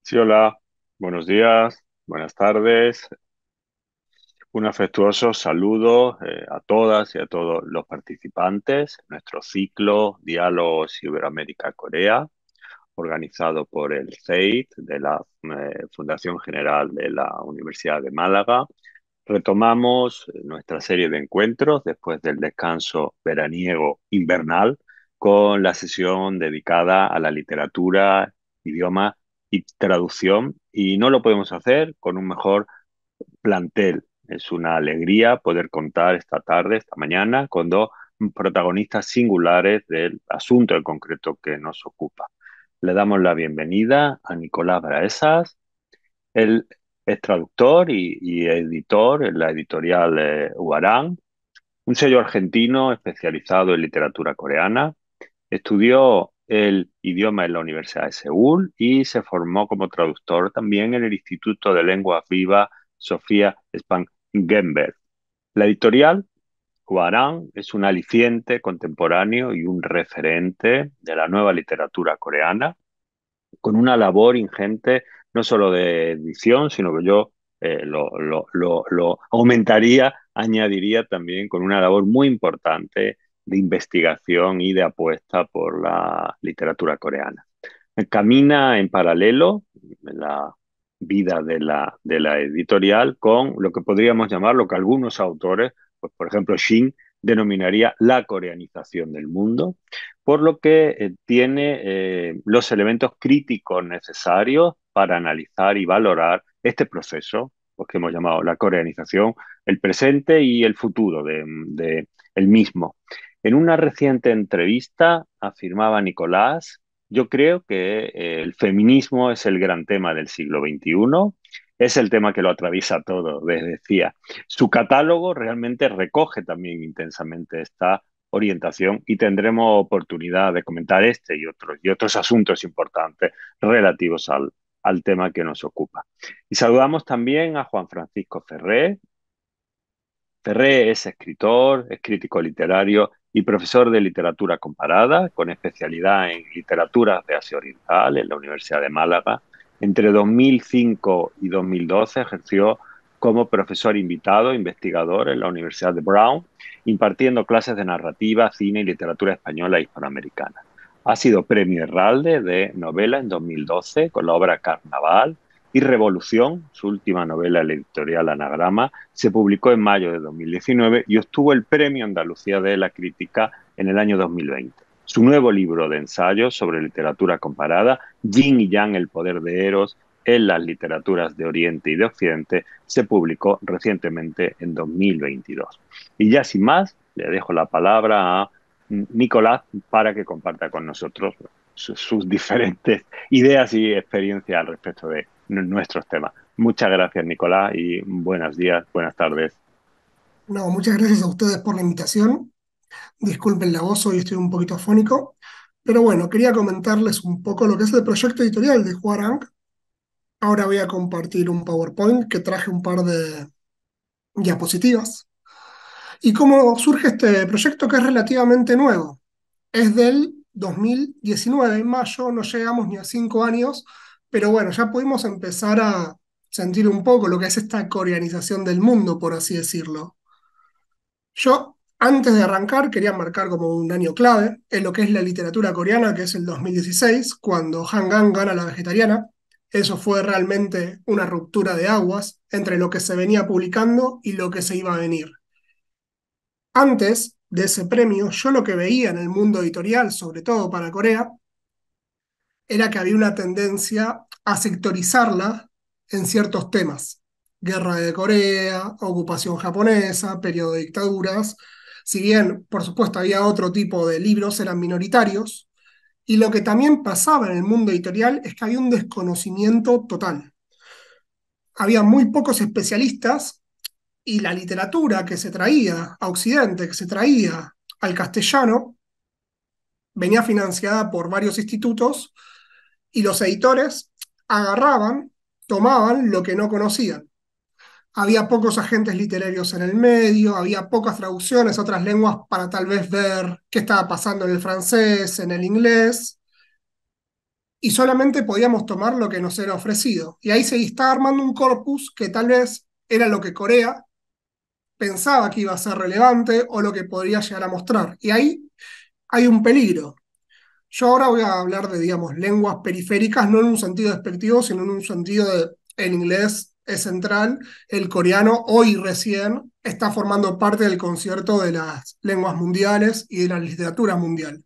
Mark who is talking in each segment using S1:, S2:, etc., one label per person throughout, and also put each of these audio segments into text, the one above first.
S1: Sí, hola, buenos días, buenas tardes. Un afectuoso saludo a todas y a todos los participantes en nuestro ciclo Diálogos Iberoamérica-Corea, organizado por el CEIT de la Fundación General de la Universidad de Málaga. Retomamos nuestra serie de encuentros después del descanso veraniego invernal con la sesión dedicada a la literatura, idioma y traducción. Y no lo podemos hacer con un mejor plantel. Es una alegría poder contar esta tarde, esta mañana, con dos protagonistas singulares del asunto en concreto que nos ocupa. Le damos la bienvenida a Nicolás Braesas. Él es traductor y editor en la editorial Huarán, un sello argentino especializado en literatura coreana. Estudió el idioma en la Universidad de Seúl y se formó como traductor también en el Instituto de Lenguas Vivas Sofía Spangenberg. La editorial Huarán es un aliciente contemporáneo y un referente de la nueva literatura coreana, con una labor ingente, no solo de edición, sino que yo lo aumentaría, añadiría también con una labor muy importante de investigación y de apuesta por la literatura coreana. Camina en paralelo en la vida de la editorial con lo que podríamos llamar, lo que algunos autores, pues por ejemplo Shin, denominaría la coreanización del mundo, por lo que tiene los elementos críticos necesarios para analizar y valorar este proceso, pues, que hemos llamado la coreanización, el presente y el futuro de el mismo. En una reciente entrevista afirmaba Nicolás: yo creo que el feminismo es el gran tema del siglo XXI, es el tema que lo atraviesa todo, les decía. Su catálogo realmente recoge también intensamente esta orientación y tendremos oportunidad de comentar este y otros asuntos importantes relativos al tema que nos ocupa. Y saludamos también a Juan Francisco Ferré. Ferré es escritor, es crítico literario y profesor de literatura comparada, con especialidad en literatura de Asia Oriental en la Universidad de Málaga. Entre 2005 y 2012 ejerció como profesor invitado, investigador en la Universidad de Brown, impartiendo clases de narrativa, cine y literatura española e hispanoamericana. Ha sido premio Herralde de novela en 2012 con la obra Carnaval, y Revolución, su última novela, la editorial Anagrama, se publicó en mayo de 2019 y obtuvo el Premio Andalucía de la Crítica en el año 2020. Su nuevo libro de ensayos sobre literatura comparada, Yin y Yang, el poder de Eros en las literaturas de Oriente y de Occidente, se publicó recientemente en 2022. Y ya sin más, le dejo la palabra a Nicolás para que comparta con nosotros sus diferentes ideas y experiencias al respecto de nuestros temas. Muchas gracias, Nicolás, y buenos días, buenas tardes.
S2: No, muchas gracias a ustedes por la invitación. Disculpen la voz, hoy estoy un poquito afónico. Pero bueno, quería comentarles un poco lo que es el proyecto editorial de Huarang. Ahora voy a compartir un PowerPoint que traje un par de diapositivas. Y cómo surge este proyecto que es relativamente nuevo. Es del 2019, en mayo, no llegamos ni a 5 años, pero bueno, ya pudimos empezar a sentir un poco lo que es esta coreanización del mundo, por así decirlo. Yo, antes de arrancar, quería marcar como un año clave en lo que es la literatura coreana, que es el 2016, cuando Hangang gana la vegetariana. Eso fue realmente una ruptura de aguas entre lo que se venía publicando y lo que se iba a venir. Antes de ese premio, yo lo que veía en el mundo editorial, sobre todo para Corea, era que había una tendencia a sectorizarla en ciertos temas. Guerra de Corea, ocupación japonesa, periodo de dictaduras. Si bien, por supuesto, había otro tipo de libros, eran minoritarios. Y lo que también pasaba en el mundo editorial es que había un desconocimiento total. Había muy pocos especialistas y la literatura que se traía a Occidente, que se traía al castellano, venía financiada por varios institutos y los editores agarraban, tomaban lo que no conocían. Había pocos agentes literarios en el medio, había pocas traducciones a otras lenguas para tal vez ver qué estaba pasando en el francés, en el inglés, y solamente podíamos tomar lo que nos era ofrecido. Y ahí se estaba armando un corpus que tal vez era lo que Corea pensaba que iba a ser relevante o lo que podría llegar a mostrar. Y ahí hay un peligro. Yo ahora voy a hablar de, digamos, lenguas periféricas, no en un sentido despectivo, sino en un sentido de el inglés es central, el coreano hoy recién está formando parte del concierto de las lenguas mundiales y de la literatura mundial.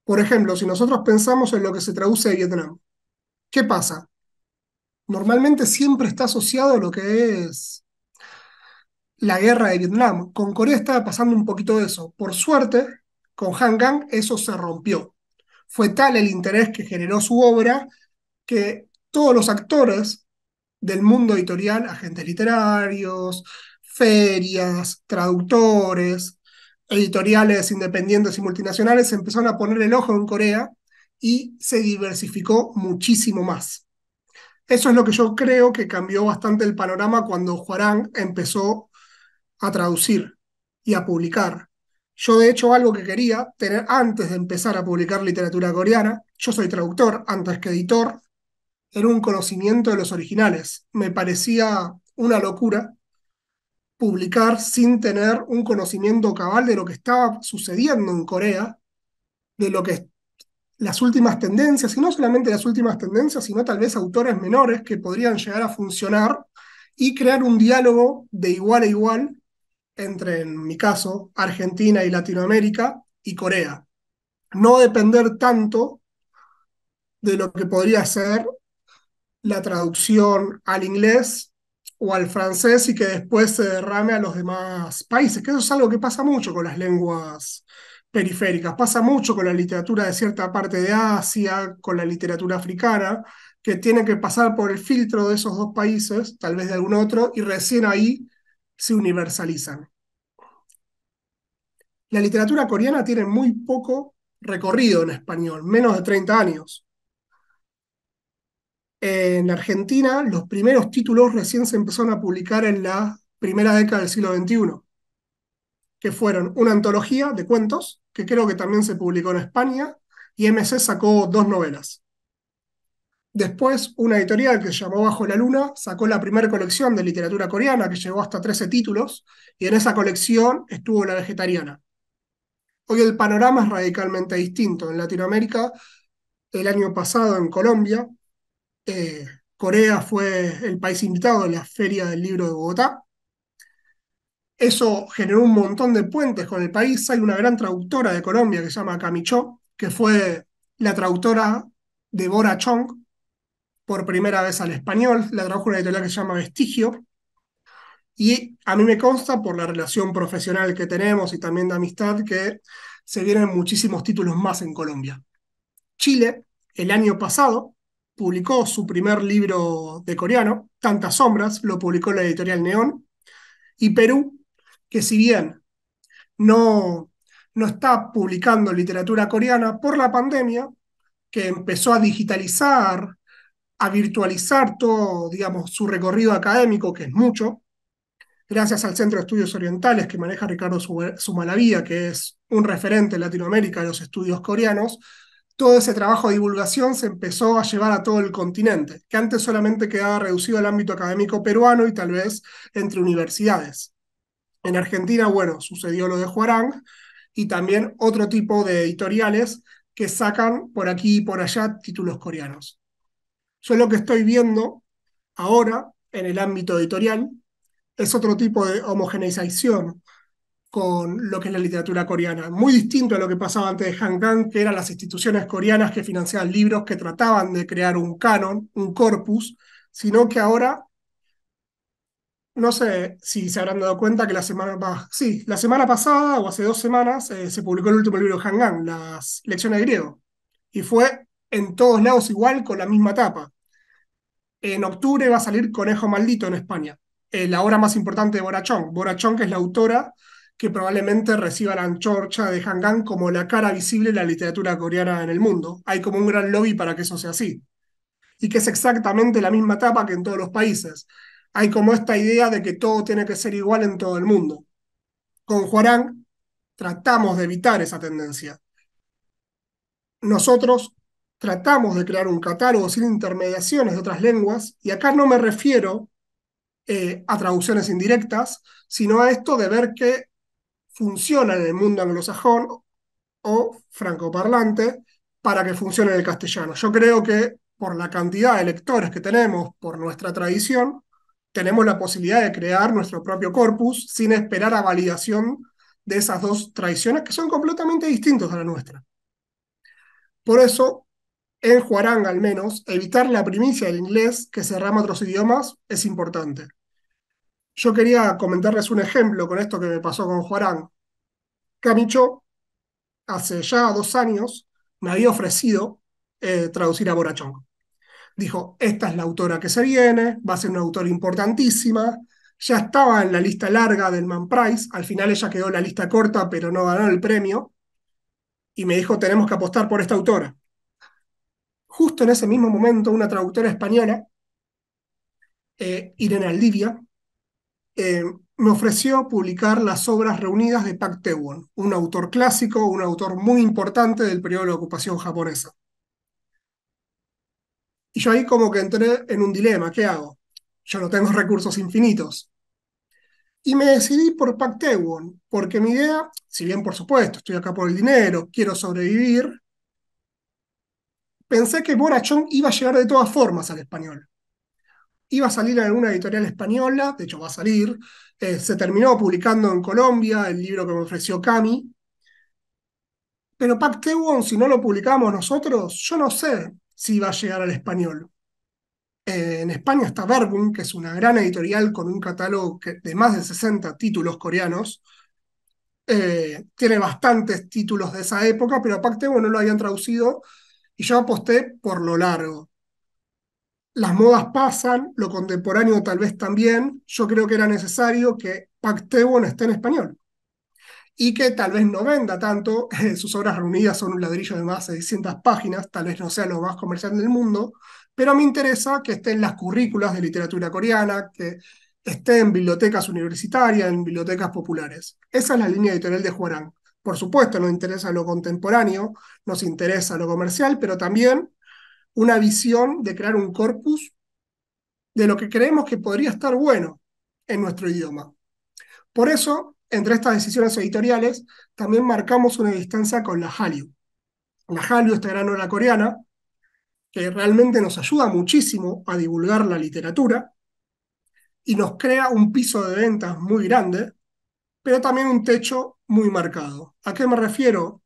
S2: Por ejemplo, si nosotros pensamos en lo que se traduce de Vietnam, ¿qué pasa? Normalmente siempre está asociado a lo que es la guerra de Vietnam. Con Corea estaba pasando un poquito de eso. Por suerte, con Hangang eso se rompió. Fue tal el interés que generó su obra que todos los actores del mundo editorial, agentes literarios, ferias, traductores, editoriales independientes y multinacionales, empezaron a poner el ojo en Corea y se diversificó muchísimo más. Eso es lo que yo creo que cambió bastante el panorama cuando Hwarang empezó a traducir y a publicar. Yo, de hecho, algo que quería tener antes de empezar a publicar literatura coreana, yo soy traductor antes que editor, era un conocimiento de los originales. Me parecía una locura publicar sin tener un conocimiento cabal de lo que estaba sucediendo en Corea, de lo que las últimas tendencias, y no solamente las últimas tendencias, sino tal vez autores menores que podrían llegar a funcionar y crear un diálogo de igual a igual entre, en mi caso, Argentina y Latinoamérica y Corea. No depender tanto de lo que podría ser la traducción al inglés o al francés y que después se derrame a los demás países, que eso es algo que pasa mucho con las lenguas periféricas, pasa mucho con la literatura de cierta parte de Asia, con la literatura africana, que tiene que pasar por el filtro de esos dos países, tal vez de algún otro, y recién ahí se universalizan. La literatura coreana tiene muy poco recorrido en español, menos de 30 años. En Argentina, los primeros títulos recién se empezaron a publicar en la primera década del siglo XXI, que fueron una antología de cuentos, que creo que también se publicó en España, y MC sacó dos novelas. Después, una editorial que se llamó Bajo la Luna sacó la primera colección de literatura coreana, que llegó hasta 13 títulos, y en esa colección estuvo La Vegetariana. Hoy el panorama es radicalmente distinto. En Latinoamérica, el año pasado en Colombia, eh, Corea fue el país invitado a la Feria del Libro de Bogotá. Eso generó un montón de puentes con el país. Hay una gran traductora de Colombia que se llama Camichó, que fue la traductora de Bora Chong por primera vez al español. La tradujo una editorial que se llama Vestigio. Y a mí me consta por la relación profesional que tenemos y también de amistad que se vienen muchísimos títulos más en Colombia. Chile, el año pasado, publicó su primer libro de coreano, Tantas Sombras, lo publicó la editorial Neón, y Perú, que si bien no, no está publicando literatura coreana por la pandemia, que empezó a digitalizar, a virtualizar todo, digamos, su recorrido académico, que es mucho, gracias al Centro de Estudios Orientales que maneja Ricardo Sumalavía, que es un referente en Latinoamérica de los estudios coreanos, todo ese trabajo de divulgación se empezó a llevar a todo el continente, que antes solamente quedaba reducido al ámbito académico peruano y tal vez entre universidades. En Argentina, bueno, sucedió lo de Huarang y también otro tipo de editoriales que sacan por aquí y por allá títulos coreanos. Yo lo que estoy viendo ahora en el ámbito editorial es otro tipo de homogeneización con lo que es la literatura coreana. Muy distinto a lo que pasaba antes de Hanggang, que eran las instituciones coreanas que financiaban libros que trataban de crear un canon, un corpus, sino que ahora, no sé si se habrán dado cuenta que sí, la semana pasada o hace 2 semanas se publicó el último libro de Hanggang, Las Lecciones de Griego, y fue en todos lados igual con la misma tapa. En octubre va a salir Conejo Maldito en España, la obra más importante de Bora Chong. Bora Chong, que es la autora que probablemente reciba la antorcha de Hanggang como la cara visible de la literatura coreana en el mundo. Hay como un gran lobby para que eso sea así. Y que es exactamente la misma etapa que en todos los países. Hay como esta idea de que todo tiene que ser igual en todo el mundo. Con Hwarang tratamos de evitar esa tendencia. Nosotros tratamos de crear un catálogo sin intermediaciones de otras lenguas, y acá no me refiero a traducciones indirectas, sino a esto de ver qué funciona en el mundo anglosajón o francoparlante para que funcione en el castellano. Yo creo que por la cantidad de lectores que tenemos, por nuestra tradición, tenemos la posibilidad de crear nuestro propio corpus sin esperar a validación de esas dos tradiciones que son completamente distintas a la nuestra. Por eso, en Huarang al menos, evitar la primicia del inglés que se rama a otros idiomas es importante. Yo quería comentarles un ejemplo con esto que me pasó con Huarang. Camicho hace ya 2 años, me había ofrecido traducir a Borachón. Dijo, esta es la autora que se viene, va a ser una autora importantísima, ya estaba en la lista larga del Man Prize, al final ella quedó en la lista corta, pero no ganó el premio, y me dijo, tenemos que apostar por esta autora. Justo en ese mismo momento, una traductora española, Irene Aldivia, eh, me ofreció publicar las obras reunidas de Pak Tae-won, un autor clásico, un autor muy importante del periodo de la ocupación japonesa. Y yo ahí como que entré en un dilema, ¿qué hago? Yo no tengo recursos infinitos. Y me decidí por Pak Tae-won, porque mi idea, si bien por supuesto estoy acá por el dinero, quiero sobrevivir, pensé que Borachón iba a llegar de todas formas al español. Iba a salir en alguna editorial española, de hecho va a salir, se terminó publicando en Colombia el libro que me ofreció Cami, pero Pak Tae-won, si no lo publicamos nosotros, yo no sé si va a llegar al español. En España está Verbum, que es una gran editorial con un catálogo de más de 60 títulos coreanos. Tiene bastantes títulos de esa época, pero aparte bueno, no lo habían traducido y yo aposté por lo largo. Las modas pasan, lo contemporáneo tal vez también. Yo creo que era necesario que Pak Tae-won esté en español y que tal vez no venda tanto. Sus obras reunidas son un ladrillo de más de 600 páginas, tal vez no sea lo más comercial del mundo, pero me interesa que esté en las currículas de literatura coreana, que esté en bibliotecas universitarias, en bibliotecas populares. Esa es la línea editorial de Juarán. Por supuesto, nos interesa lo contemporáneo, nos interesa lo comercial, pero también una visión de crear un corpus de lo que creemos que podría estar bueno en nuestro idioma. Por eso, entre estas decisiones editoriales, también marcamos una distancia con la Hallyu. La Hallyu, esta gran obra coreana, que realmente nos ayuda muchísimo a divulgar la literatura y nos crea un piso de ventas muy grande, pero también un techo muy marcado. ¿A qué me refiero?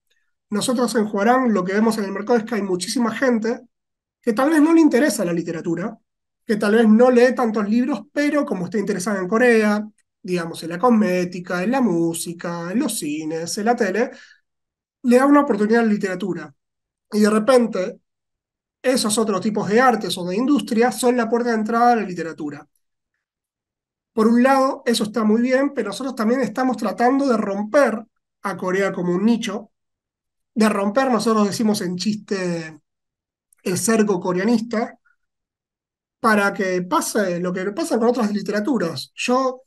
S2: Nosotros en Huarán lo que vemos en el mercado es que hay muchísima gente que tal vez no le interesa la literatura, que tal vez no lee tantos libros, pero como está interesada en Corea, digamos, en la cosmética, en la música, en los cines, en la tele, le da una oportunidad a la literatura. Y de repente, esos otros tipos de artes o de industria son la puerta de entrada a la literatura. Por un lado, eso está muy bien, pero nosotros también estamos tratando de romper a Corea como un nicho, de romper, nosotros decimos en chiste, el cerco coreanista, para que pase lo que pasa con otras literaturas. Yo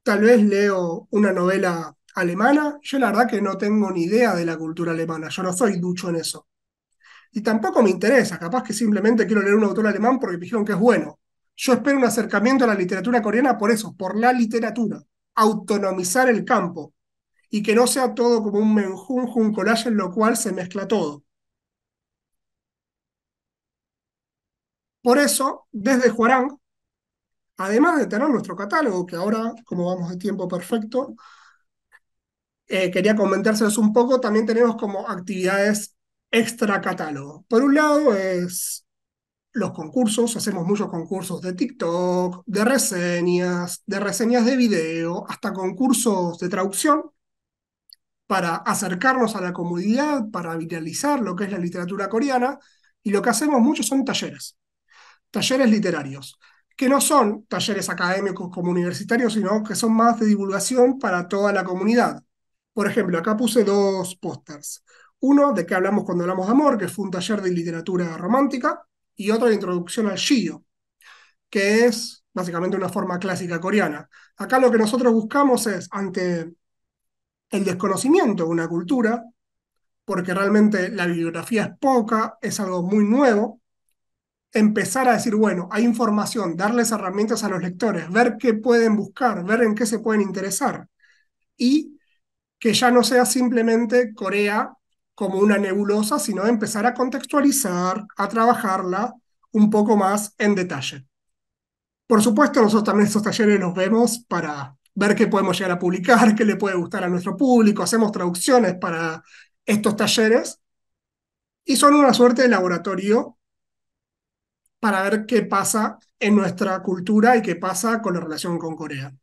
S2: tal vez leo una novela alemana, yo la verdad que no tengo ni idea de la cultura alemana, yo no soy ducho en eso. Y tampoco me interesa, capaz que simplemente quiero leer un autor alemán porque me dijeron que es bueno. Yo espero un acercamiento a la literatura coreana por eso, por la literatura, autonomizar el campo y que no sea todo como un menjunjo, un collage en lo cual se mezcla todo. Por eso, desde Huarang, además de tener nuestro catálogo, que ahora, como vamos de tiempo perfecto, quería comentárselos un poco, también tenemos como actividades extra catálogo. Por un lado es los concursos, hacemos muchos concursos de TikTok, de reseñas de video, hasta concursos de traducción para acercarnos a la comunidad, para viralizar lo que es la literatura coreana, y lo que hacemos mucho son talleres literarios, que no son talleres académicos como universitarios, sino que son más de divulgación para toda la comunidad. Por ejemplo, acá puse dos pósters. Uno de qué hablamos cuando hablamos de amor, que fue un taller de literatura romántica, y otro de introducción al Shio, que es básicamente una forma clásica coreana. Acá lo que nosotros buscamos es, ante el desconocimiento de una cultura, porque realmente la bibliografía es poca, es algo muy nuevo, empezar a decir, bueno, hay información, darles herramientas a los lectores, ver qué pueden buscar, ver en qué se pueden interesar, y que ya no sea simplemente Corea como una nebulosa, sino empezar a contextualizar, a trabajarla un poco más en detalle. Por supuesto, nosotros también estos talleres los vemos para ver qué podemos llegar a publicar, qué le puede gustar a nuestro público, hacemos traducciones para estos talleres y son una suerte de laboratorio para ver qué pasa en nuestra cultura y qué pasa con la relación con Corea.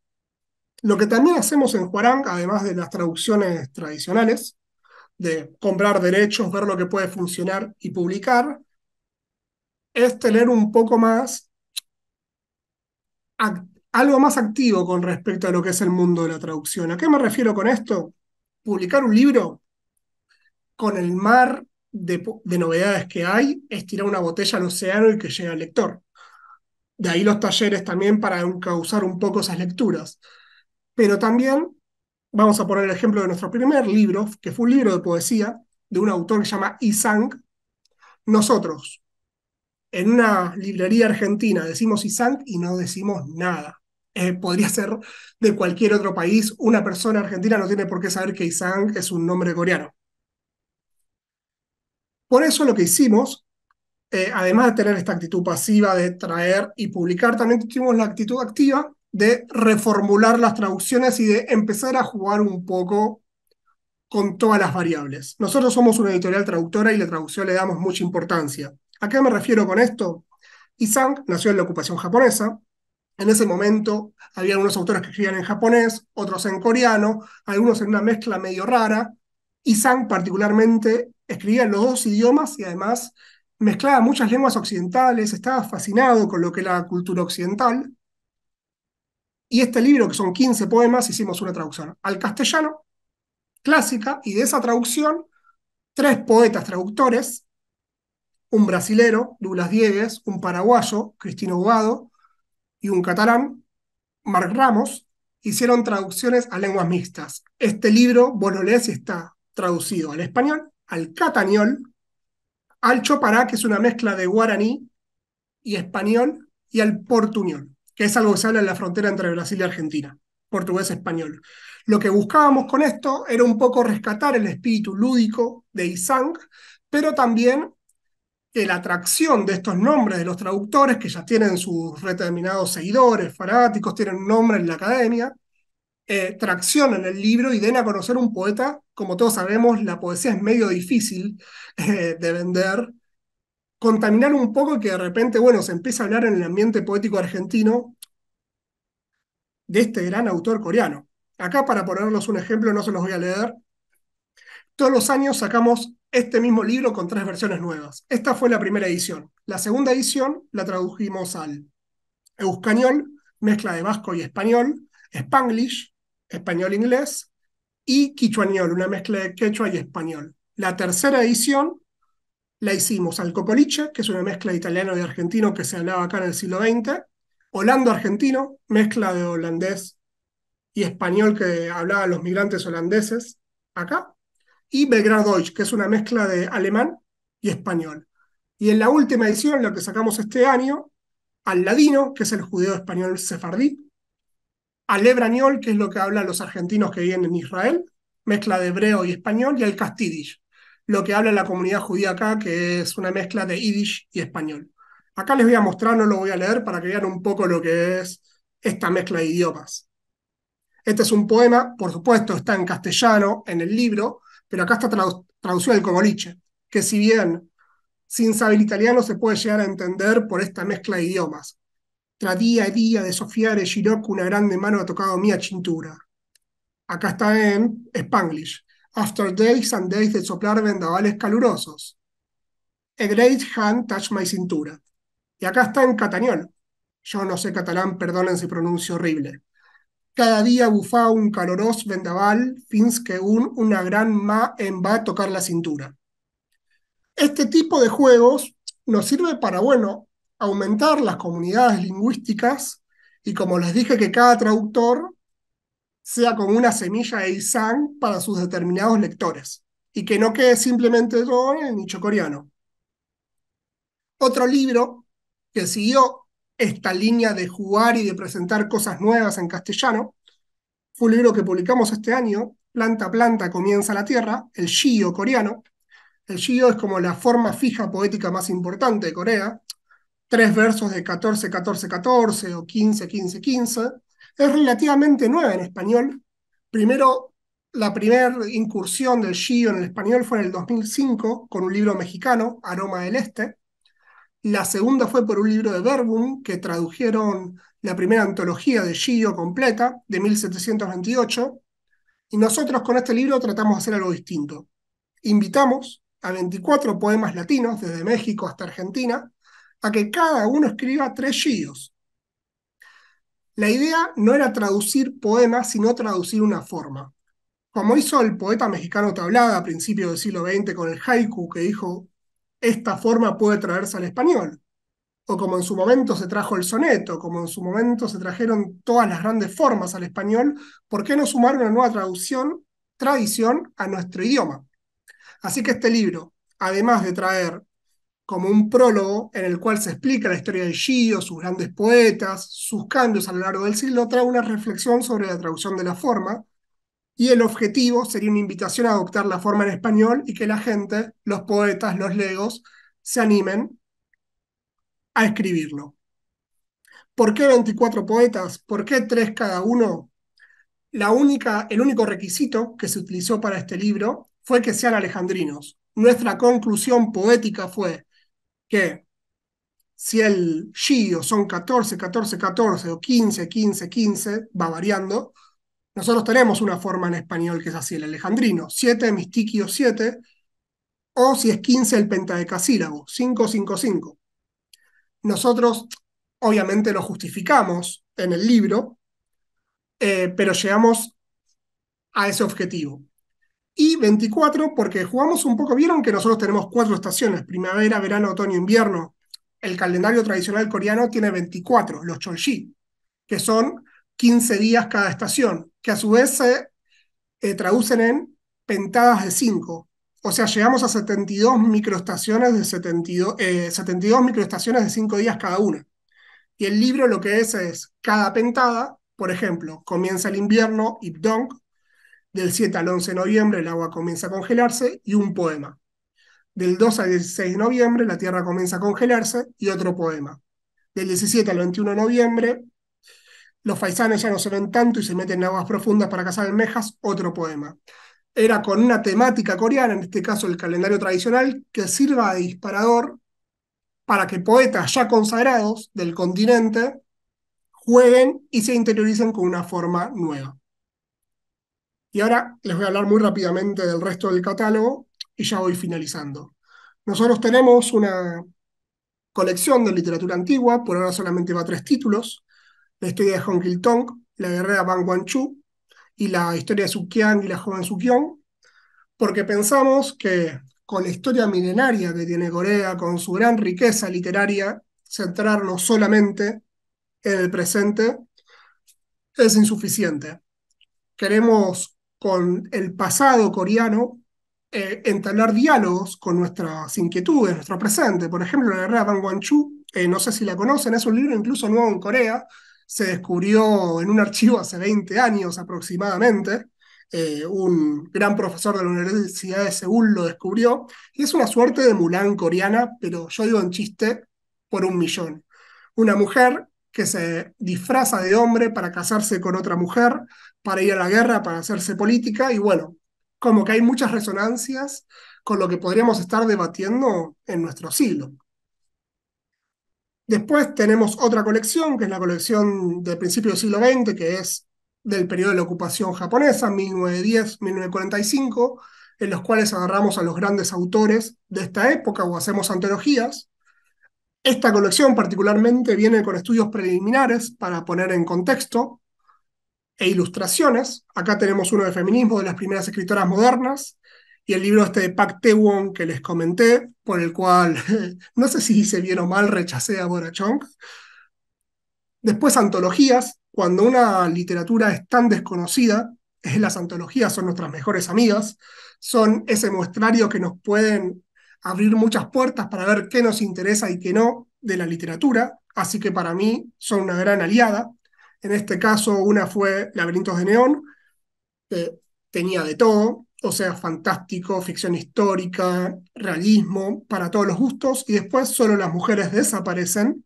S2: Lo que también hacemos en Hwarang, además de las traducciones tradicionales, de comprar derechos, ver lo que puede funcionar y publicar, es tener un poco más, algo más activo con respecto a lo que es el mundo de la traducción. ¿A qué me refiero con esto? Publicar un libro con el mar de novedades que hay es tirar una botella al océano y que llegue al lector. De ahí los talleres también para causar un poco esas lecturas. Pero también vamos a poner el ejemplo de nuestro primer libro, que fue un libro de poesía de un autor que se llama Isang. Nosotros, en una librería argentina, decimos Isang y no decimos nada. Podría ser de cualquier otro país. Una persona argentina no tiene por qué saber que Isang es un nombre coreano. Por eso lo que hicimos, además de tener esta actitud pasiva de traer y publicar, también tuvimos la actitud activa de reformular las traducciones y de empezar a jugar un poco con todas las variables. Nosotros somos una editorial traductora y la traducción le damos mucha importancia. ¿A qué me refiero con esto? Isang nació en la ocupación japonesa. En ese momento había algunos autores que escribían en japonés, otros en coreano, algunos en una mezcla medio rara. Isang particularmente escribía en los dos idiomas y además mezclaba muchas lenguas occidentales, estaba fascinado con lo que era la cultura occidental. Y este libro, que son 15 poemas, hicimos una traducción al castellano clásica, y de esa traducción, tres poetas traductores, un brasilero, Douglas Diegues, un paraguayo, Cristino Bugado, y un catalán, Marc Ramos, hicieron traducciones a lenguas mixtas. Este libro, vos lo lees y está traducido al español, al catañol, al chopará, que es una mezcla de guaraní y español, y al portuñol, que es algo que se habla en la frontera entre Brasil y Argentina, portugués-español. Lo que buscábamos con esto era un poco rescatar el espíritu lúdico de Isang, pero también que la atracción de estos nombres de los traductores, que ya tienen sus determinados seguidores, fanáticos, tienen un nombre en la academia, traccionen el libro y den a conocer un poeta. Como todos sabemos, la poesía es medio difícil de vender. Contaminar un poco y que de repente, bueno, se empieza a hablar en el ambiente poético argentino de este gran autor coreano. Acá, para ponerlos un ejemplo, no se los voy a leer. Todos los años sacamos este mismo libro con tres versiones nuevas. Esta fue la primera edición. La segunda edición la tradujimos al euskañol, mezcla de vasco y español, spanglish, español-inglés, y quichuañol, una mezcla de quechua y español. La tercera edición la hicimos al cocoliche, que es una mezcla de italiano y argentino que se hablaba acá en el siglo XX, holando-argentino, mezcla de holandés y español que hablaban los migrantes holandeses acá, y Belgrano Deutsch, que es una mezcla de alemán y español. Y en la última edición, la que sacamos este año, al ladino, que es el judeo español sefardí, al hebraniol, que es lo que hablan los argentinos que viven en Israel, mezcla de hebreo y español, y al castidish, lo que habla la comunidad judía acá, que es una mezcla de yiddish y español. Acá les voy a mostrar, no lo voy a leer, para que vean un poco lo que es esta mezcla de idiomas. Este es un poema, por supuesto, está en castellano en el libro, pero acá está traducido al cogoliche, que si bien sin saber italiano se puede llegar a entender por esta mezcla de idiomas. Tra día e día de soffiare Shiroko, una grande mano ha tocado mi cintura. Acá está en Spanglish. After days and days de soplar vendavales calurosos. A great hand touch my cintura. Y acá está en catañol. Yo no sé catalán, perdonen si pronuncio horrible. Cada día bufaba un calorós vendaval fins que una gran ma en va a tocar la cintura. Este tipo de juegos nos sirve para, bueno, aumentar las comunidades lingüísticas y, como les dije, que cada traductor sea como una semilla de Isang para sus determinados lectores. y que no quede simplemente todo en el nicho coreano. Otro libro que siguió esta línea de jugar y de presentar cosas nuevas en castellano fue un libro que publicamos este año, Planta a planta comienza la tierra, el Shio coreano. El Shio es como la forma fija poética más importante de Corea, tres versos de 14, 14, 14 o 15, 15, 15. Es relativamente nueva en español. Primero, la primera incursión del Shio en el español fue en el 2005 con un libro mexicano, Aroma del Este. La segunda fue por un libro de Verbum que tradujeron la primera antología de Shio completa de 1728. Y nosotros con este libro tratamos de hacer algo distinto. Invitamos a 24 poemas latinos, desde México hasta Argentina, a que cada uno escriba tres Shios. La idea no era traducir poemas, sino traducir una forma. Como hizo el poeta mexicano Tablada a principios del siglo XX con el haiku, que dijo, esta forma puede traerse al español. O como en su momento se trajo el soneto, como en su momento se trajeron todas las grandes formas al español, ¿por qué no sumar una nueva tradición a nuestro idioma? Así que este libro, además de traer como un prólogo en el cual se explica la historia de Gio, sus grandes poetas, sus cambios a lo largo del siglo, trae una reflexión sobre la traducción de la forma, y el objetivo sería una invitación a adoptar la forma en español y que la gente, los poetas, los legos, se animen a escribirlo. ¿Por qué 24 poetas? ¿Por qué 3 cada uno? El único requisito que se utilizó para este libro fue que sean alejandrinos. Nuestra conclusión poética fue que si el Gio son 14, 14, 14 o 15, 15, 15, va variando, nosotros tenemos una forma en español que es así, el alejandrino, 7 mistiquio 7, o si es 15 el pentadecasílabo, 5, 5, 5. Nosotros obviamente lo justificamos en el libro, pero llegamos a ese objetivo. Y 24 porque jugamos un poco, vieron que nosotros tenemos cuatro estaciones, primavera, verano, otoño, invierno. El calendario tradicional coreano tiene 24, los Cholji, que son 15 días cada estación, que a su vez se traducen en pentadas de 5. O sea, llegamos a 72 microestaciones de 72 microestaciones de 5 días cada una. Y el libro lo que es cada pentada, por ejemplo, comienza el invierno, Ibdong, del 7 al 11 de noviembre el agua comienza a congelarse y un poema. Del 2 al 16 de noviembre la tierra comienza a congelarse y otro poema. Del 17 al 21 de noviembre los faisanes ya no se ven tanto y se meten en aguas profundas para cazar almejas, otro poema. Era con una temática coreana, en este caso el calendario tradicional, que sirva de disparador para que poetas ya consagrados del continente jueguen y se interioricen con una forma nueva. Y ahora les voy a hablar muy rápidamente del resto del catálogo y ya voy finalizando. Nosotros tenemos una colección de literatura antigua, por ahora solamente va a tres títulos: la historia de Hong Kil-tong, la guerrera Ban Guan-chu y la historia de Sukiang y la joven Sukyong, porque pensamos que con la historia milenaria que tiene Corea, con su gran riqueza literaria, centrarnos solamente en el presente es insuficiente. Queremos con el pasado coreano entablar diálogos con nuestras inquietudes, nuestro presente. Por ejemplo, la guerra de Ban Guan-chu, no sé si la conocen, es un libro incluso nuevo en Corea, se descubrió en un archivo hace 20 años aproximadamente. Un gran profesor de la Universidad de Seúl lo descubrió, y es una suerte de Mulan coreana, pero yo digo en chiste, por 1 millón. Una mujer que se disfraza de hombre para casarse con otra mujer, para ir a la guerra, para hacerse política, y bueno, como que hay muchas resonancias con lo que podríamos estar debatiendo en nuestro siglo. Después tenemos otra colección, que es la colección del principio del siglo XX, que es del periodo de la ocupación japonesa, 1910-1945, en los cuales agarramos a los grandes autores de esta época o hacemos antologías. Esta colección particularmente viene con estudios preliminares para poner en contexto e ilustraciones. Acá tenemos uno de feminismo de las primeras escritoras modernas y el libro este de Park Tae-won que les comenté, por el cual no sé si hice bien o mal, rechacé a Bora Chong. Después antologías, cuando una literatura es tan desconocida, las antologías son nuestras mejores amigas, son ese muestrario que nos pueden abrir muchas puertas para ver qué nos interesa y qué no de la literatura, así que para mí son una gran aliada. En este caso, una fue Laberintos de Neón, que tenía de todo, o sea, fantástico, ficción histórica, realismo, para todos los gustos, y después Solo las mujeres desaparecen,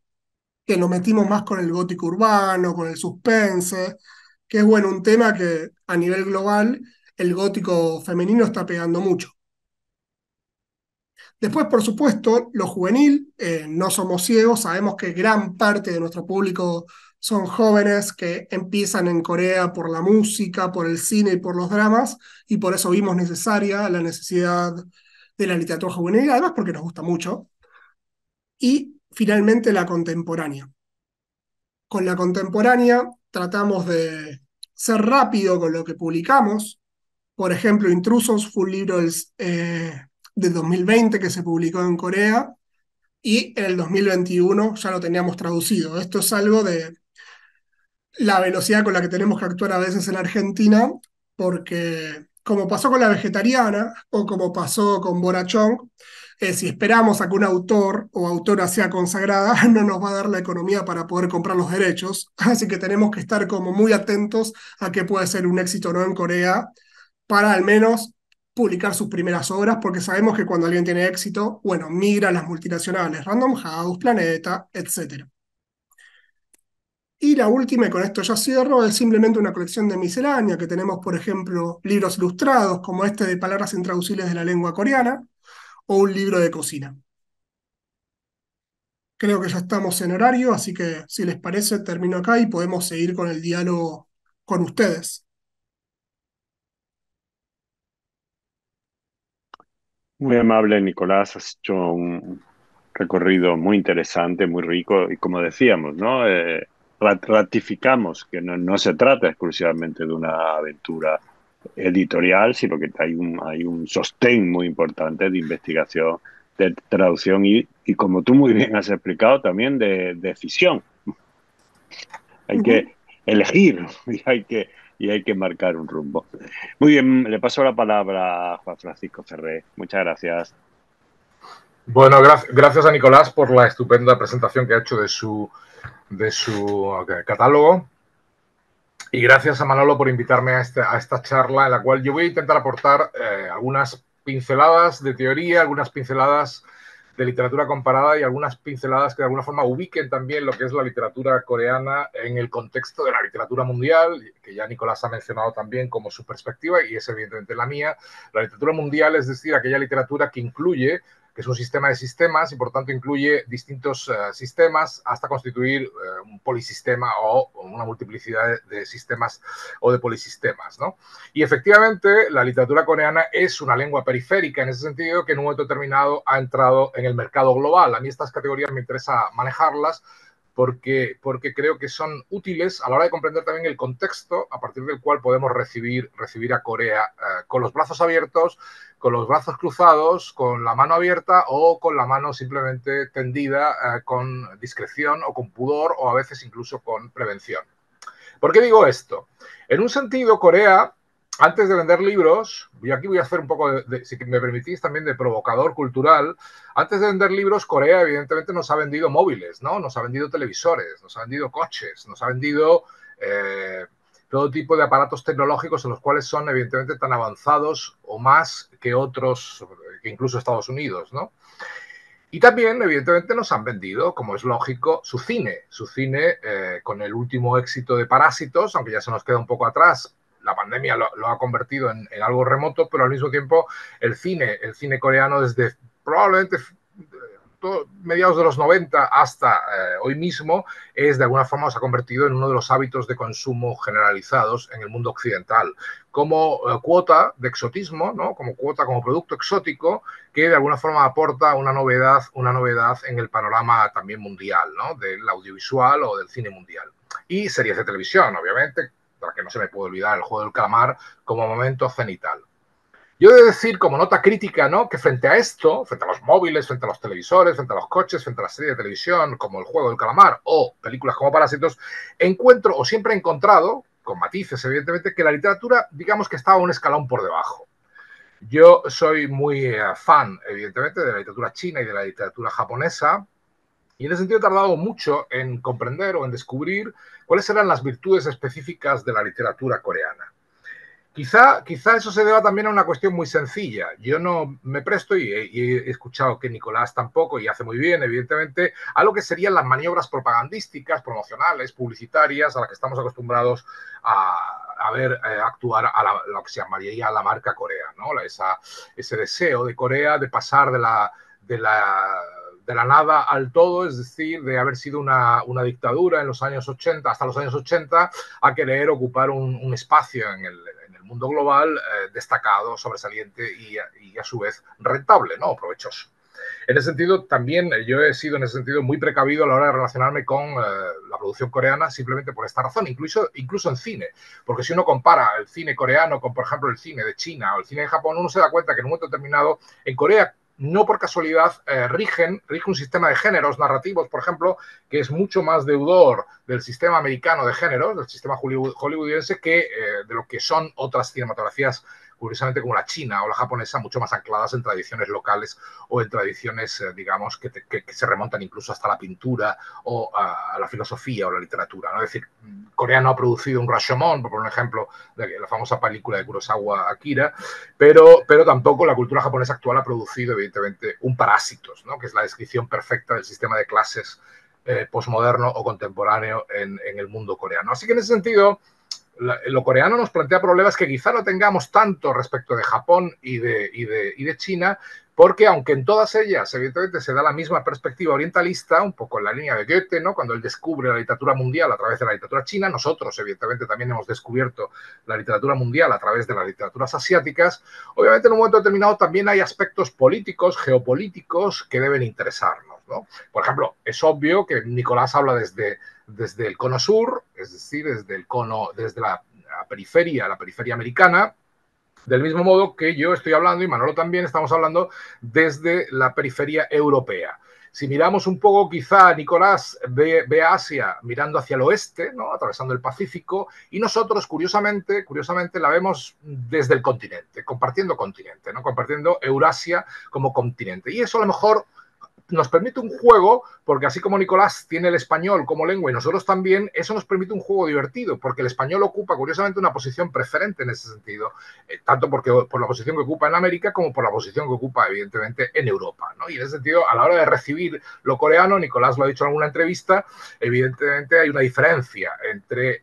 S2: que nos metimos más con el gótico urbano, con el suspense, que es bueno, un tema que a nivel global el gótico femenino está pegando mucho. Después, por supuesto, lo juvenil, no somos ciegos, sabemos que gran parte de nuestro público son jóvenes que empiezan en Corea por la música, por el cine y por los dramas, y por eso vimos necesaria la necesidad de la literatura juvenil, además porque nos gusta mucho. Y finalmente la contemporánea. Con la contemporánea tratamos de ser rápido con lo que publicamos. Por ejemplo, Intrusos fue un libro de 2020 que se publicó en Corea y en el 2021 ya lo teníamos traducido. Esto es algo de la velocidad con la que tenemos que actuar a veces en Argentina, porque como pasó con La Vegetariana o como pasó con Borachón, si esperamos a que un autor o autora sea consagrada, no nos va a dar la economía para poder comprar los derechos. Así que tenemos que estar como muy atentos a qué puede ser un éxito o no en Corea, para al menos publicar sus primeras obras, porque sabemos que cuando alguien tiene éxito, bueno, migra a las multinacionales, Random House, Planeta, etcétera. Y la última, y con esto ya cierro, es simplemente una colección de miscelánea, que tenemos, por ejemplo, libros ilustrados, como este de Palabras intraducibles de la lengua coreana, o un libro de cocina. Creo que ya estamos en horario, así que si les parece, termino acá y podemos seguir con el diálogo con ustedes.
S1: Muy amable, Nicolás. Has hecho un recorrido muy interesante, muy rico y como decíamos, ¿no? Ratificamos que no se trata exclusivamente de una aventura editorial, sino que hay un sostén muy importante de investigación, de traducción y como tú muy bien has explicado, también de decisión. Hay
S2: Ujú.
S1: que elegir y hay que marcar un rumbo. Muy bien, le paso la palabra a Juan Francisco Ferré. Muchas gracias.
S3: Bueno, gracias a Nicolás por la estupenda presentación que ha hecho de su catálogo. Y gracias a Manolo por invitarme a esta charla en la cual yo voy a intentar aportar algunas pinceladas de teoría, algunas pinceladas de literatura comparada y algunas pinceladas que de alguna forma ubiquen también lo que es la literatura coreana en el contexto de la literatura mundial, que ya Nicolás ha mencionado también como su perspectiva y es evidentemente la mía. La literatura mundial, es decir, aquella literatura que incluye, que es un sistema de sistemas y por tanto incluye distintos sistemas hasta constituir un polisistema o una multiplicidad de sistemas o de polisistemas, ¿no? Y efectivamente la literatura coreana es una lengua periférica en ese sentido que en un momento determinado ha entrado en el mercado global. A mí estas categorías me interesa manejarlas porque creo que son útiles a la hora de comprender también el contexto a partir del cual podemos recibir a Corea con los brazos abiertos, con los brazos cruzados, con la mano abierta o con la mano simplemente tendida con discreción o con pudor o a veces incluso con prevención. ¿Por qué digo esto? En un sentido, Corea, antes de vender libros, y aquí voy a hacer un poco, si me permitís, también de provocador cultural, antes de vender libros, Corea evidentemente nos ha vendido móviles, ¿no? Nos ha vendido televisores, nos ha vendido coches, nos ha vendido todo tipo de aparatos tecnológicos en los cuales son evidentemente tan avanzados o más que otros, que incluso Estados Unidos, ¿no? Y también, evidentemente, nos han vendido, como es lógico, su cine con el último éxito de Parásitos, aunque ya se nos queda un poco atrás. La pandemia lo ha convertido en algo remoto, pero al mismo tiempo el cine coreano desde probablemente mediados de los 90 hasta hoy mismo es de alguna forma se ha convertido en uno de los hábitos de consumo generalizados en el mundo occidental como cuota de exotismo, ¿no? Como cuota, como producto exótico que de alguna forma aporta una novedad en el panorama también mundial, ¿no? Del audiovisual o del cine mundial. Y series de televisión, obviamente, para que no se me pueda olvidar el juego del calamar como momento cenital. Yo he de decir, como nota crítica, ¿no? Que frente a esto, frente a los móviles, frente a los televisores, frente a los coches, frente a las series de televisión, como El juego del calamar o películas como Parásitos, encuentro o siempre he encontrado, con matices, evidentemente, que la literatura, digamos que estaba un escalón por debajo. Yo soy muy fan, evidentemente, de la literatura china y de la literatura japonesa, y en ese sentido he tardado mucho en comprender o en descubrir cuáles eran las virtudes específicas de la literatura coreana. Quizá eso se deba también a una cuestión muy sencilla. Yo no me presto, y he escuchado que Nicolás tampoco, y hace muy bien, evidentemente, a lo que serían las maniobras propagandísticas, promocionales, publicitarias, a las que estamos acostumbrados a ver actuar a lo que se llamaría la marca Corea, ¿no? Ese deseo de Corea de pasar de la nada al todo, es decir, de haber sido una dictadura en los años 80, hasta los años 80, a querer ocupar un espacio en el mundo global destacado, sobresaliente y a su vez rentable, ¿no? Provechoso. En ese sentido, también yo he sido en ese sentido muy precavido a la hora de relacionarme con la producción coreana, simplemente por esta razón, incluso en cine, porque si uno compara el cine coreano con, por ejemplo, el cine de China o el cine de Japón, uno se da cuenta que en un momento determinado en Corea, no por casualidad, rige un sistema de géneros narrativos, por ejemplo, que es mucho más deudor del sistema americano de géneros, del sistema hollywoodiense, que de lo que son otras cinematografías, curiosamente como la china o la japonesa, mucho más ancladas en tradiciones locales o en tradiciones, digamos, que se remontan incluso hasta la pintura o a la filosofía o la literatura, ¿no? Es decir, Corea no ha producido un Rashomon, por un ejemplo, de la famosa película de Kurosawa, Akira, pero tampoco la cultura japonesa actual ha producido, evidentemente, un Parásitos, ¿no? Que es la descripción perfecta del sistema de clases posmoderno o contemporáneo en el mundo coreano. Así que en ese sentido, lo coreano nos plantea problemas que quizá no tengamos tanto respecto de Japón y de China, porque aunque en todas ellas evidentemente se da la misma perspectiva orientalista, un poco en la línea de Goethe, ¿no? Cuando él descubre la literatura mundial a través de la literatura china, nosotros evidentemente también hemos descubierto la literatura mundial a través de las literaturas asiáticas, obviamente en un momento determinado también hay aspectos políticos, geopolíticos que deben interesarnos, ¿no? Por ejemplo, es obvio que Nicolás habla desde el cono sur, es decir, desde la periferia americana, del mismo modo que yo estoy hablando, y Manolo también estamos hablando, desde la periferia europea. Si miramos un poco, quizá Nicolás ve a Asia mirando hacia el oeste, ¿no? Atravesando el Pacífico, y nosotros, curiosamente, la vemos desde el continente, compartiendo continente, ¿no? Compartiendo Eurasia como continente. Y eso a lo mejor nos permite un juego, porque así como Nicolás tiene el español como lengua y nosotros también, eso nos permite un juego divertido, porque el español ocupa, curiosamente, una posición preferente en ese sentido, tanto por la posición que ocupa en América como por la posición que ocupa, evidentemente, en Europa, ¿no? Y en ese sentido, a la hora de recibir lo coreano, Nicolás lo ha dicho en alguna entrevista, evidentemente hay una diferencia entre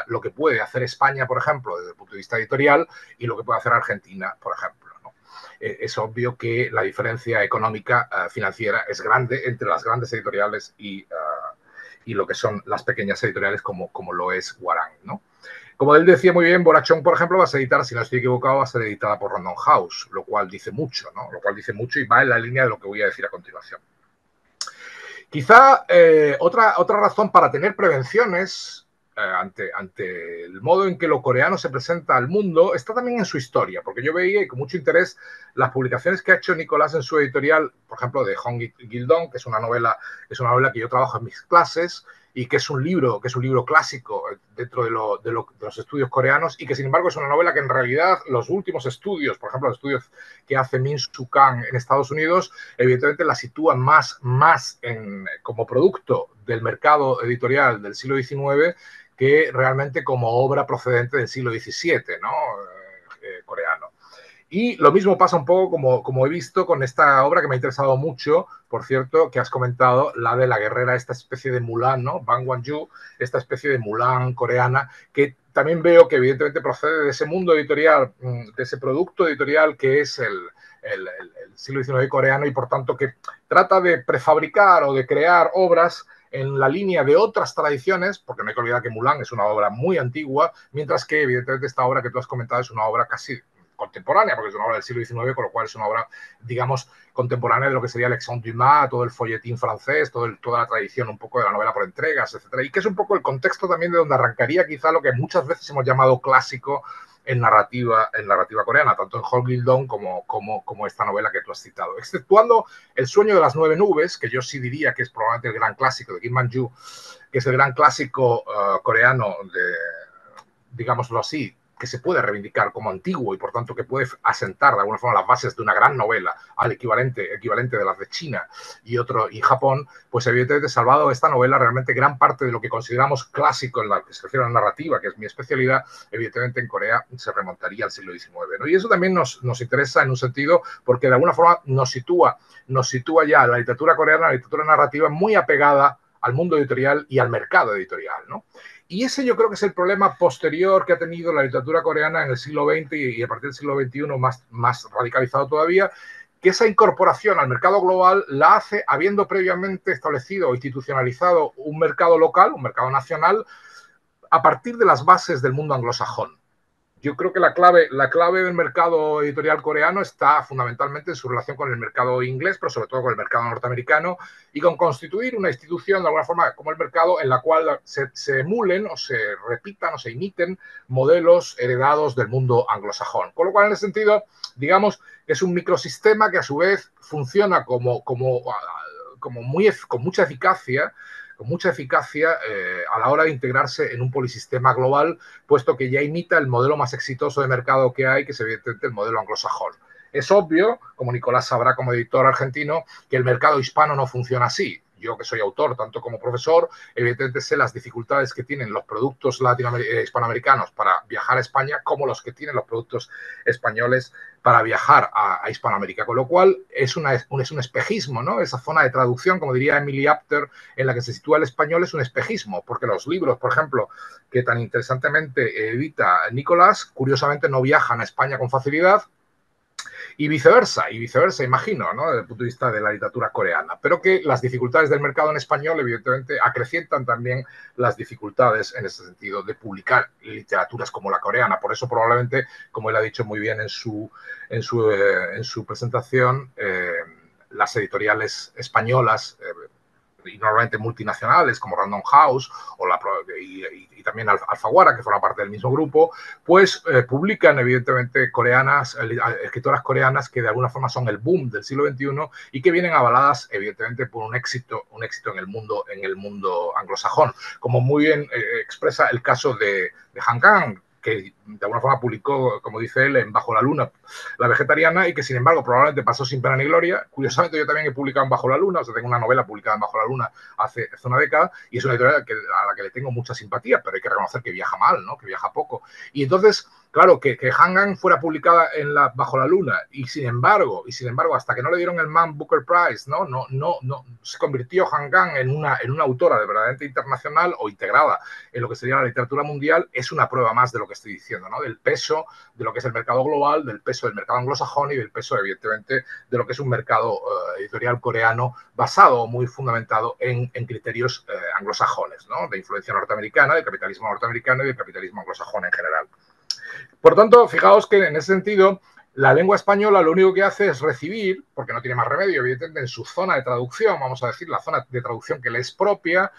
S3: lo que puede hacer España, por ejemplo, desde el punto de vista editorial, y lo que puede hacer Argentina, por ejemplo. Es obvio que la diferencia económica financiera es grande entre las grandes editoriales y lo que son las pequeñas editoriales como lo es Hwarang, ¿no? Como él decía muy bien, Borachón, por ejemplo, va a ser editada, si no estoy equivocado, va a ser editada por Random House, lo cual dice mucho, ¿no? Lo cual dice mucho y va en la línea de lo que voy a decir a continuación. Quizá otra razón para tener prevenciones ante el modo en que lo coreano se presenta al mundo está también en su historia, porque yo veía con mucho interés las publicaciones que ha hecho Nicolás en su editorial, por ejemplo, de Hong Gil-dong, que es una novela que yo trabajo en mis clases y que es un libro clásico dentro de los estudios coreanos, y que sin embargo es una novela que en realidad los últimos estudios, por ejemplo los estudios que hace Min Soo Kang en Estados Unidos, evidentemente la sitúan más como producto del mercado editorial del siglo XIX que realmente como obra procedente del siglo XVII, ¿no? Coreano. Y lo mismo pasa un poco como he visto con esta obra que me ha interesado mucho, por cierto, que has comentado, la de la guerrera, esta especie de Mulan, ¿no? Bang Won-ju, esta especie de Mulan coreana, que también veo que evidentemente procede de ese mundo editorial, de ese producto editorial que es el siglo XIX coreano, y por tanto que trata de prefabricar o de crear obras en la línea de otras tradiciones, porque no hay que olvidar que Mulan es una obra muy antigua, mientras que evidentemente esta obra que tú has comentado es una obra casi contemporánea, porque es una obra del siglo XIX, con lo cual es una obra, digamos, contemporánea de lo que sería Alexandre Dumas, todo el folletín francés, toda la tradición un poco de la novela por entregas, etcétera, y que es un poco el contexto también de donde arrancaría quizá lo que muchas veces hemos llamado clásico en narrativa coreana, tanto en Hong Gil-dong como esta novela que tú has citado. Exceptuando El sueño de las 9 nubes, que yo sí diría que es probablemente el gran clásico de Kim Man-ju, que es el gran clásico coreano digámoslo así, que se puede reivindicar como antiguo y por tanto que puede asentar de alguna forma las bases de una gran novela al equivalente de las de China y Japón, pues evidentemente salvado esta novela realmente gran parte de lo que consideramos clásico en la que se refiere a la narrativa, que es mi especialidad, evidentemente en Corea se remontaría al siglo XIX, ¿no? Y eso también nos interesa en un sentido porque de alguna forma nos sitúa ya la literatura coreana, la literatura narrativa muy apegada al mundo editorial y al mercado editorial, ¿no? Y ese yo creo que es el problema posterior que ha tenido la literatura coreana en el siglo XX y a partir del siglo XXI más radicalizado todavía, que esa incorporación al mercado global la hace habiendo previamente establecido o institucionalizado un mercado local, un mercado nacional, a partir de las bases del mundo anglosajón. Yo creo que la clave del mercado editorial coreano está fundamentalmente en su relación con el mercado inglés, pero sobre todo con el mercado norteamericano y con constituir una institución de alguna forma como el mercado en la cual se emulen o se repitan o se imiten modelos heredados del mundo anglosajón. Con lo cual, en ese sentido, digamos, es un microsistema que a su vez funciona con mucha eficacia a la hora de integrarse en un polisistema global, puesto que ya imita el modelo más exitoso de mercado que hay, que es evidentemente el modelo anglosajón. Es obvio, como Nicolás sabrá como editor argentino, que el mercado hispano no funciona así. Yo, que soy autor, tanto como profesor, evidentemente sé las dificultades que tienen los productos hispanoamericanos para viajar a España, como los que tienen los productos españoles para viajar a Hispanoamérica, con lo cual es un espejismo, ¿no? Esa zona de traducción, como diría Emily Apter, en la que se sitúa el español es un espejismo, porque los libros, por ejemplo, que tan interesantemente edita Nicolás, curiosamente no viajan a España con facilidad, y viceversa, imagino, ¿no? Desde el punto de vista de la literatura coreana, pero que las dificultades del mercado en español, evidentemente, acrecientan también las dificultades en ese sentido de publicar literaturas como la coreana. Por eso, probablemente, como él ha dicho muy bien en su presentación, las editoriales españolas, y normalmente multinacionales como Random House y también Alfaguara, que forma parte del mismo grupo, pues publican evidentemente escritoras coreanas que de alguna forma son el boom del siglo XXI y que vienen avaladas evidentemente por un éxito en el mundo anglosajón, como muy bien expresa el caso de Han Kang, que de alguna forma publicó, como dice él, en Bajo la Luna, La Vegetariana, y que sin embargo probablemente pasó sin pena ni gloria. Curiosamente yo también he publicado en Bajo la Luna, o sea, tengo una novela publicada en Bajo la Luna hace una década, y es una editorial a la que le tengo mucha simpatía, pero hay que reconocer que viaja mal, ¿no? Que viaja poco. Y entonces, claro, que Hangan fuera publicada Bajo la Luna, y sin embargo, hasta que no le dieron el Man Booker Prize, no se convirtió Hangan en una autora de verdaderamente internacional o integrada en lo que sería la literatura mundial, es una prueba más de lo que estoy diciendo, ¿no? Del peso de lo que es el mercado global, del peso del mercado anglosajón y del peso, evidentemente, de lo que es un mercado editorial coreano basado, muy fundamentado en criterios anglosajones, ¿no? De influencia norteamericana, del capitalismo norteamericano y del capitalismo anglosajón en general. Por tanto, fijaos que en ese sentido, la lengua española lo único que hace es recibir, porque no tiene más remedio, evidentemente, en su zona de traducción, vamos a decir, la zona de traducción que le es propia,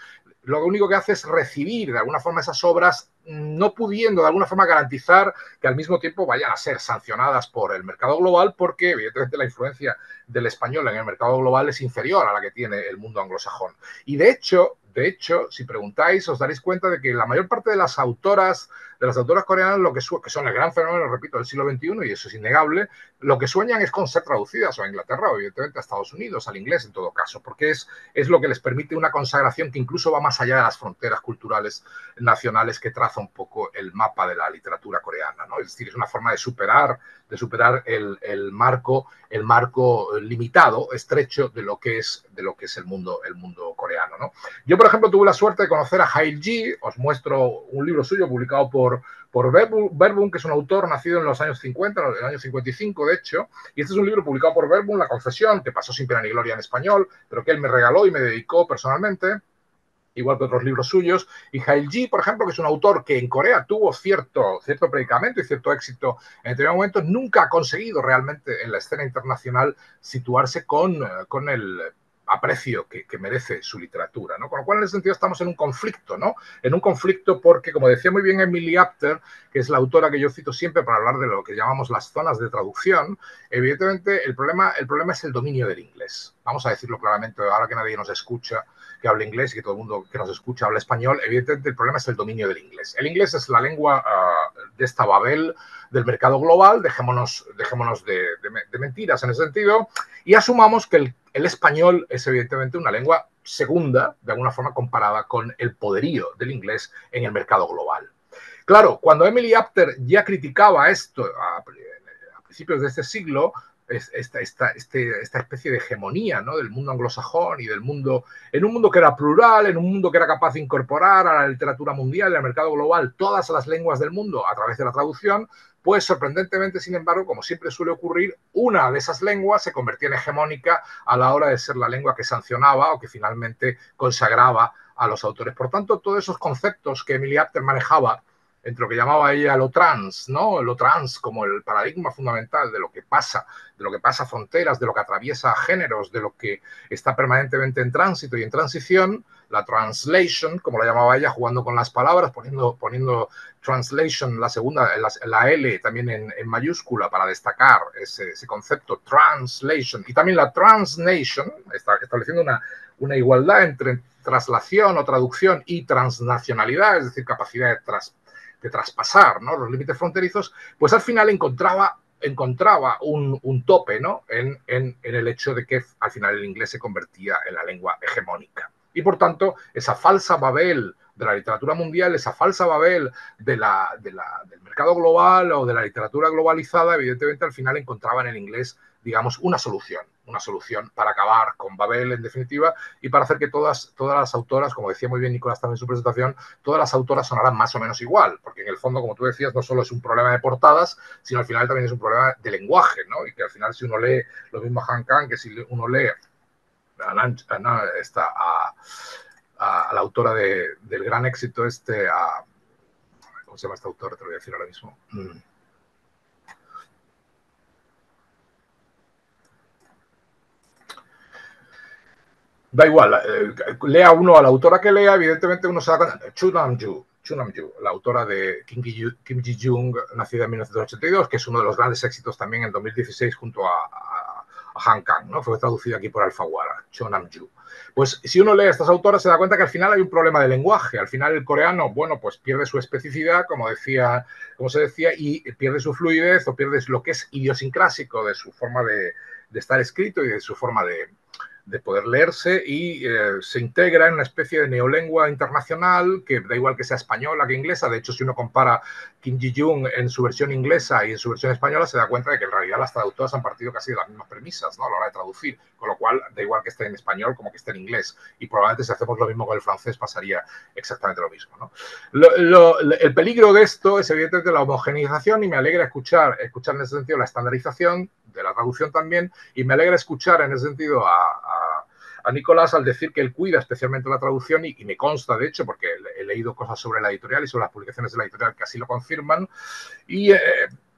S3: lo único que hace es recibir de alguna forma esas obras, no pudiendo de alguna forma garantizar que al mismo tiempo vayan a ser sancionadas por el mercado global, porque evidentemente la influencia del español en el mercado global es inferior a la que tiene el mundo anglosajón. Y de hecho, si preguntáis, os daréis cuenta de que la mayor parte de las autoras coreanas, que son el gran fenómeno, repito, del siglo XXI, y eso es innegable, lo que sueñan es con ser traducidas o a Inglaterra o evidentemente a Estados Unidos, al inglés en todo caso, porque es lo que les permite una consagración que incluso va más allá de las fronteras culturales nacionales que traza un poco el mapa de la literatura coreana, ¿no? Es decir, es una forma de superar el marco limitado, estrecho de lo que es el mundo coreano, ¿no? Yo, por ejemplo, tuve la suerte de conocer a Hae-ji. Os muestro un libro suyo publicado por Verbum, que es un autor nacido en los años 50, en el año 55, de hecho, y este es un libro publicado por Verbum, La Confesión, que pasó sin pena ni gloria en español, pero que él me regaló y me dedicó personalmente, igual que otros libros suyos. Y Hae-ji, por ejemplo, que es un autor que en Corea tuvo cierto predicamento y cierto éxito en determinados momentos, nunca ha conseguido realmente en la escena internacional situarse con el aprecio que merece su literatura, ¿no? Con lo cual, en ese sentido, estamos en un conflicto, ¿no? En un conflicto porque, como decía muy bien Emily Apter, que es la autora que yo cito siempre para hablar de lo que llamamos las zonas de traducción, evidentemente el problema es el dominio del inglés. Vamos a decirlo claramente, ahora que nadie nos escucha, que habla inglés y que todo el mundo que nos escucha habla español, evidentemente el problema es el dominio del inglés. El inglés es la lengua de esta Babel del mercado global, dejémonos de mentiras en ese sentido, y asumamos que el español es evidentemente una lengua segunda, de alguna forma comparada con el poderío del inglés en el mercado global. Claro, cuando Emily Apter ya criticaba esto a principios de este siglo, esta especie de hegemonía, ¿no?, del mundo anglosajón y del mundo, en un mundo que era plural, en un mundo que era capaz de incorporar a la literatura mundial y al mercado global todas las lenguas del mundo a través de la traducción, pues sorprendentemente, sin embargo, como siempre suele ocurrir, una de esas lenguas se convertía en hegemónica a la hora de ser la lengua que sancionaba o que finalmente consagraba a los autores. Por tanto, todos esos conceptos que Emily Apter manejaba entre lo que llamaba ella lo trans, ¿no? Lo trans como el paradigma fundamental de lo que pasa fronteras, de lo que atraviesa géneros, de lo que está permanentemente en tránsito y en transición, la translation, como la llamaba ella, jugando con las palabras, poniendo translation, la segunda, la L también en mayúscula para destacar ese concepto, translation, y también la transnation, estableciendo una igualdad entre traslación o traducción y transnacionalidad, es decir, capacidad de traspasar, ¿no?, los límites fronterizos, pues al final encontraba un tope, ¿no?, en el hecho de que al final el inglés se convertía en la lengua hegemónica. Y por tanto, esa falsa Babel de la literatura mundial, esa falsa Babel del mercado global o de la literatura globalizada, evidentemente al final encontraba en el inglés, digamos, una solución para acabar con Babel, en definitiva, y para hacer que todas las autoras, como decía muy bien Nicolás también en su presentación, todas las autoras sonaran más o menos igual, porque en el fondo, como tú decías, no solo es un problema de portadas, sino al final también es un problema de lenguaje, ¿no? Y que al final, si uno lee lo mismo a Han Kang, que si uno lee a la autora del gran éxito ¿cómo se llama esta autora? Te lo voy a decir ahora mismo. Da igual, lea uno a la autora que lea, evidentemente uno se da cuenta. Chu Nam-ju, la autora de Kim Ji-young, nacida en 1982, que es uno de los grandes éxitos también en 2016 junto a Han Kang, ¿no? Fue traducido aquí por Alfaguara, Chu Nam-ju. Pues si uno lee a estas autoras se da cuenta que al final hay un problema de lenguaje. Al final el coreano, bueno, pues pierde su especificidad, como se decía, y pierde su fluidez o pierde lo que es idiosincrásico de su forma de estar escrito y de su forma de poder leerse, y se integra en una especie de neolengua internacional que da igual que sea española que inglesa. De hecho, si uno compara Kim Ji-young en su versión inglesa y en su versión española, se da cuenta de que en realidad las traductoras han partido casi de las mismas premisas, ¿no?, a la hora de traducir, con lo cual da igual que esté en español como que esté en inglés, y probablemente si hacemos lo mismo con el francés pasaría exactamente lo mismo, ¿no? El peligro de esto es evidentemente la homogeneización, y me alegra escuchar en ese sentido la estandarización de la traducción también, y me alegra escuchar en ese sentido a Nicolás al decir que él cuida especialmente la traducción, y me consta, de hecho, porque he leído cosas sobre la editorial y sobre las publicaciones de la editorial que así lo confirman, y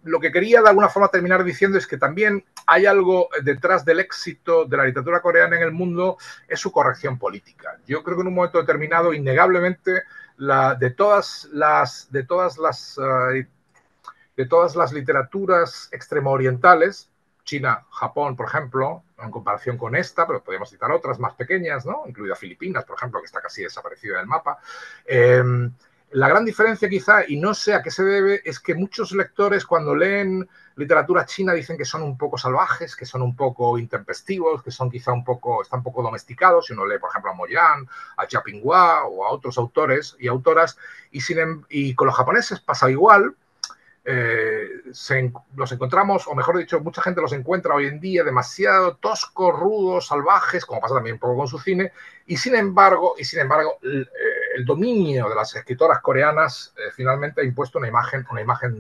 S3: lo que quería de alguna forma terminar diciendo es que también hay algo detrás del éxito de la literatura coreana en el mundo, es su corrección política. Yo creo que en un momento determinado, innegablemente, de todas las literaturas extremoorientales, China, Japón, por ejemplo, en comparación con esta, pero podemos citar otras más pequeñas, ¿no?, incluida Filipinas, por ejemplo, que está casi desaparecida del mapa. La gran diferencia quizá, y no sé a qué se debe, es que muchos lectores cuando leen literatura china dicen que son un poco salvajes, que son un poco intempestivos, que son quizá están un poco domesticados. Si uno lee, por ejemplo, a Moyan, a Jia Pinghua o a otros autores y autoras, y con los japoneses pasa igual. Los encontramos, o mejor dicho, mucha gente los encuentra hoy en día demasiado toscos, rudos, salvajes, como pasa también un poco con su cine, y sin embargo, el dominio de las escritoras coreanas finalmente ha impuesto una imagen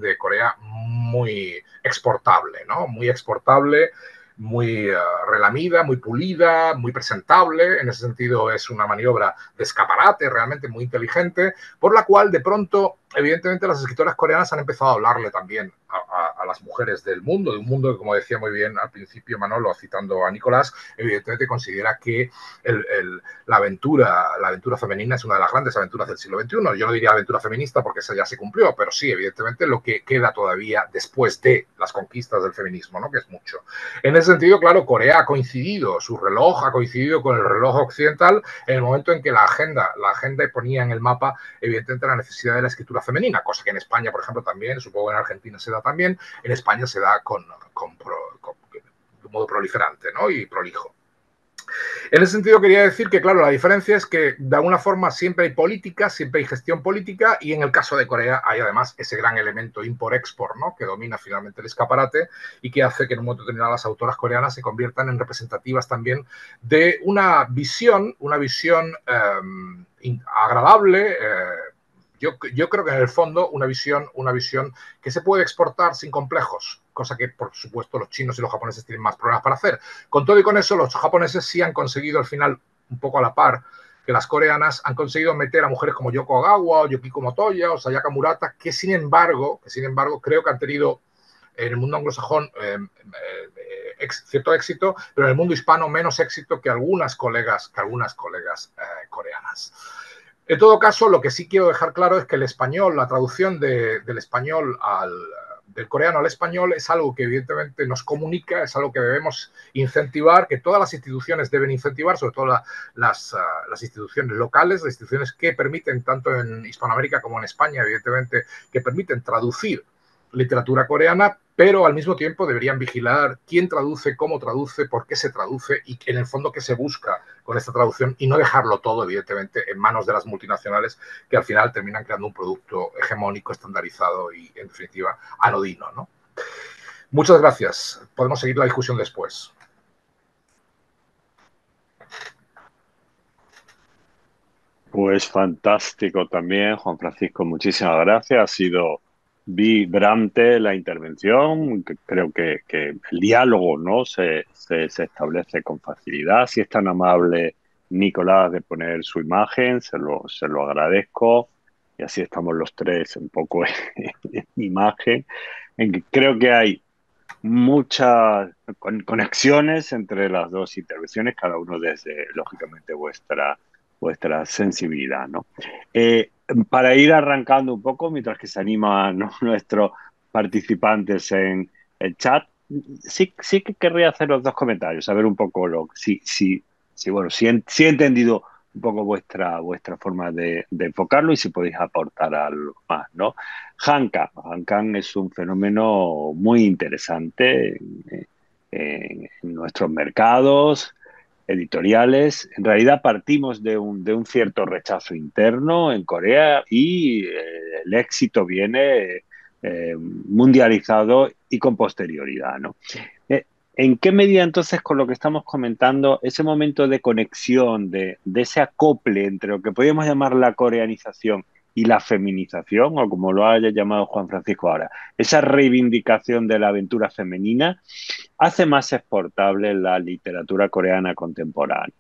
S3: de Corea muy exportable, ¿no? Muy exportable, muy relamida, muy pulida, muy presentable. En ese sentido es una maniobra de escaparate realmente muy inteligente, por la cual de pronto evidentemente las escritoras coreanas han empezado a hablarle también a las mujeres del mundo, de un mundo que, como decía muy bien al principio Manolo, citando a Nicolás, evidentemente considera que la aventura femenina es una de las grandes aventuras del siglo XXI. Yo no diría aventura feminista porque esa ya se cumplió, pero sí, evidentemente, lo que queda todavía después de las conquistas del feminismo, ¿no? Que es mucho. En ese sentido, claro, Corea ha coincidido, su reloj ha coincidido con el reloj occidental en el momento en que la agenda ponía en el mapa, evidentemente, la necesidad de la escritura femenina, cosa que en España, por ejemplo, también, supongo que en Argentina se da también, en España se da de modo proliferante, ¿no? Y prolijo. En ese sentido quería decir que, claro, la diferencia es que de alguna forma siempre hay política, siempre hay gestión política, y en el caso de Corea hay además ese gran elemento import-export, ¿no? Que domina finalmente el escaparate y que hace que en un momento determinado las autoras coreanas se conviertan en representativas también de una visión agradable, yo creo que en el fondo una visión que se puede exportar sin complejos, cosa que por supuesto los chinos y los japoneses tienen más problemas para hacer. Con todo y con eso, los japoneses sí han conseguido al final, un poco a la par que las coreanas, han conseguido meter a mujeres como Yoko Ogawa o Yukiko Motoya o Sayaka Murata, que sin embargo creo que han tenido en el mundo anglosajón cierto éxito, pero en el mundo hispano menos éxito que algunas colegas coreanas. En todo caso, lo que sí quiero dejar claro es que el español, la traducción del español del coreano al español es algo que evidentemente nos comunica, es algo que debemos incentivar, que todas las instituciones deben incentivar, sobre todo las instituciones locales, las instituciones que permiten, tanto en Hispanoamérica como en España, evidentemente, que permiten traducir literatura coreana, pero al mismo tiempo deberían vigilar quién traduce, cómo traduce, por qué se traduce y en el fondo qué se busca con esta traducción y no dejarlo todo, evidentemente, en manos de las multinacionales que al final terminan creando un producto hegemónico, estandarizado y, en definitiva, anodino, ¿no? Muchas gracias. Podemos seguir la discusión después.
S1: Pues fantástico también, Juan Francisco, muchísimas gracias. Ha sido vibrante la intervención. Creo que el diálogo, ¿no? Se establece con facilidad. Si es tan amable Nicolás de poner su imagen, se lo agradezco. Y así estamos los tres un poco en imagen. En que creo que hay muchas conexiones entre las dos intervenciones, cada uno desde, lógicamente, vuestra sensibilidad, ¿no? Para ir arrancando un poco, mientras que se animan, ¿no?, nuestros participantes en el chat, sí que querría hacer los dos comentarios, saber un poco bueno, si he entendido un poco vuestra forma de enfocarlo y si podéis aportar algo más, ¿no? Han es un fenómeno muy interesante en nuestros mercados editoriales. En realidad partimos de un cierto rechazo interno en Corea y el éxito viene mundializado y con posterioridad, ¿no? ¿En qué medida entonces con lo que estamos comentando, ese momento de conexión, de ese acople entre lo que podríamos llamar la coreanización y la feminización, o como lo haya llamado Juan Francisco ahora, esa reivindicación de la aventura femenina, hace más exportable la literatura coreana contemporánea?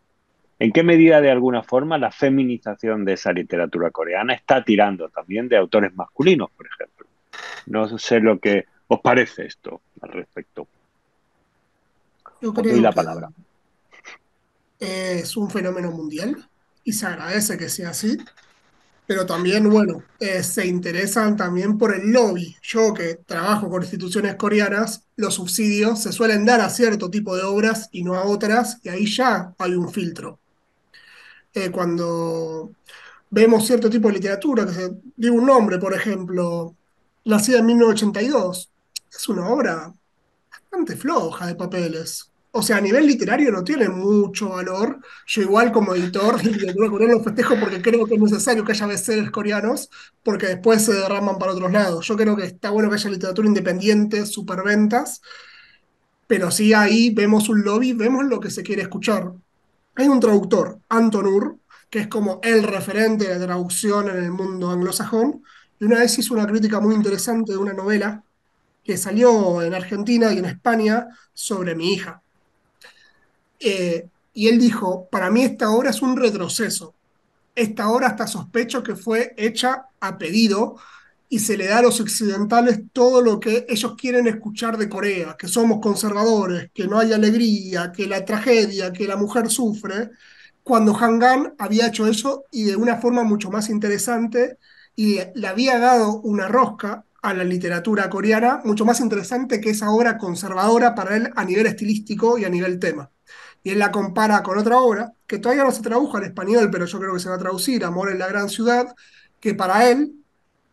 S1: ¿En qué medida, de alguna forma, la feminización de esa literatura coreana está tirando también de autores masculinos, por ejemplo? No sé lo que os parece esto al respecto.
S2: Yo
S1: Os doy
S2: creo
S1: la
S2: que
S1: palabra.
S2: es un fenómeno mundial y se agradece que sea así, pero también, bueno, se interesan también por el lobby. Yo que trabajo con instituciones coreanas, los subsidios se suelen dar a cierto tipo de obras y no a otras, y ahí ya hay un filtro. Cuando vemos cierto tipo de literatura, digo un nombre, por ejemplo, nacida en 1982, es una obra bastante floja de papeles. O sea, a nivel literario no tiene mucho valor. Yo igual como editor de literatura coreana lo festejo porque creo que es necesario que haya bestsellers coreanos porque después se derraman para otros lados. Yo creo que está bueno que haya literatura independiente, superventas, pero sí ahí vemos un lobby, vemos lo que se quiere escuchar. Hay un traductor, Anton Ur, que es como el referente de traducción en el mundo anglosajón, y una vez hizo una crítica muy interesante de una novela que salió en Argentina y en España sobre mi hija. Y él dijo, para mí esta obra es un retroceso. Esta obra hasta sospecho que fue hecha a pedido y se le da a los occidentales todo lo que ellos quieren escuchar de Corea, que somos conservadores, que no hay alegría, que la tragedia, que la mujer sufre, cuando Han había hecho eso y de una forma mucho más interesante y le había dado una rosca a la literatura coreana mucho más interesante que esa obra conservadora para él a nivel estilístico y a nivel tema. Y él la compara con otra obra que todavía no se tradujo al español, pero yo creo que se va a traducir, Amor en la gran ciudad, que para él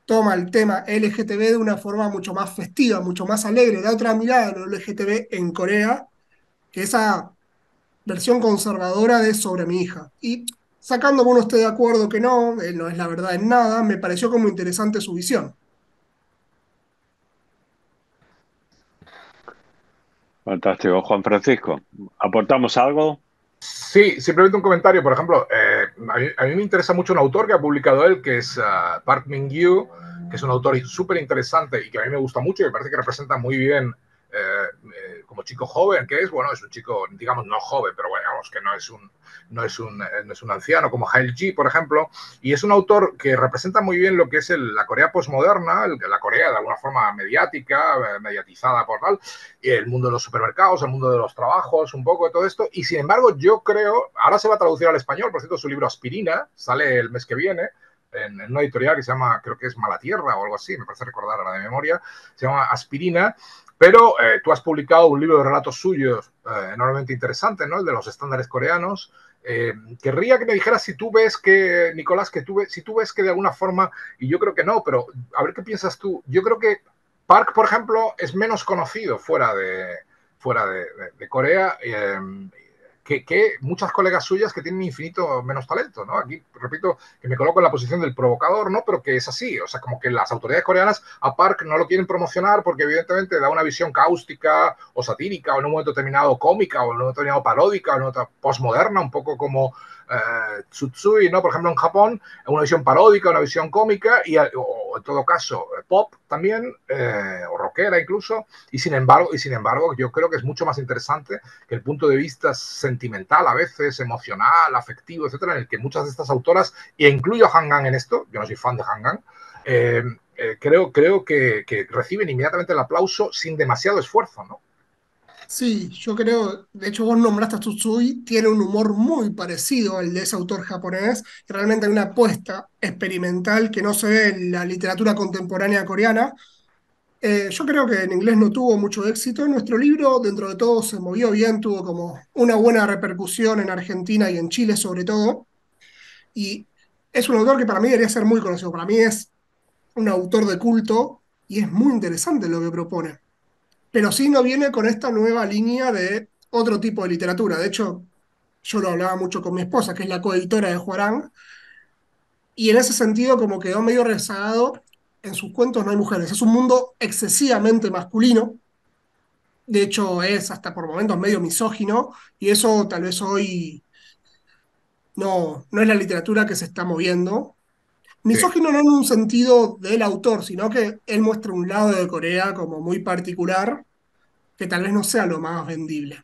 S2: toma el tema LGTB de una forma mucho más festiva, mucho más alegre, da otra mirada a lo LGTB en Corea, que esa versión conservadora de Sobre mi hija. Y sacando que uno esté de acuerdo que no, él no es la verdad en nada, me pareció como interesante su visión.
S1: Fantástico. Juan Francisco, ¿aportamos algo?
S3: Sí, simplemente un comentario. Por ejemplo, a mí me interesa mucho un autor que ha publicado él, que es Park Min-gyu, que es un autor súper interesante y que a mí me gusta mucho y me parece que representa muy bien como chico joven que es. Bueno, es un chico, digamos, no joven, pero bueno, digamos que no es un anciano como Hail G, por ejemplo, y es un autor que representa muy bien lo que es la Corea posmoderna, la Corea de alguna forma mediática, mediatizada por tal, y el mundo de los supermercados, el mundo de los trabajos, un poco de todo esto, y sin embargo yo creo, ahora se va a traducir al español, por cierto, su libro Aspirina, sale el mes que viene, en una editorial que se llama, creo que es Malatierra o algo así, me parece recordar ahora de memoria, se llama Aspirina, pero tú has publicado un libro de relatos suyos enormemente interesante, ¿no? El de los estándares coreanos. Querría que me dijeras si tú ves que, Nicolás, si tú ves que de alguna forma, y yo creo que no, pero a ver qué piensas tú, yo creo que Park, por ejemplo, es menos conocido fuera de Corea que muchas colegas suyas que tienen infinito menos talento, ¿no? Aquí, repito, que me coloco en la posición del provocador, ¿no? Pero que es así, o sea, como que las autoridades coreanas a Park no lo quieren promocionar porque evidentemente da una visión cáustica o satírica o en un momento determinado cómica o en un momento determinado paródica o en otra postmoderna, un poco como Tsutsui, ¿no? Por ejemplo, en Japón, una visión paródica, una visión cómica o en todo caso pop también, o rockera incluso, y sin embargo, yo creo que es mucho más interesante que el punto de vista sentimental, a veces emocional, afectivo, etcétera, en el que muchas de estas autoras, e incluyo a Han en esto, yo no soy fan de Han creo que reciben inmediatamente el aplauso sin demasiado esfuerzo, ¿no?
S2: Sí, yo creo, de hecho vos nombraste a Tsutsui, tiene un humor muy parecido al de ese autor japonés, y realmente hay una apuesta experimental que no se ve en la literatura contemporánea coreana. Yo creo que en inglés no tuvo mucho éxito. Nuestro libro, dentro de todo, se movió bien, tuvo como una buena repercusión en Argentina y en Chile sobre todo, y es un autor que para mí debería ser muy conocido. Para mí es un autor de culto y es muy interesante lo que propone, pero sí no viene con esta nueva línea de otro tipo de literatura. De hecho, yo lo hablaba mucho con mi esposa, que es la coeditora de Juarán, y en ese sentido como quedó medio rezagado. En sus cuentos no hay mujeres, es un mundo excesivamente masculino, de hecho es hasta por momentos medio misógino, y eso tal vez hoy no es la literatura que se está moviendo.
S3: Sí,
S2: Misógino no en un sentido del autor, sino que él muestra un lado de Corea como muy particular, que tal vez no sea lo más vendible.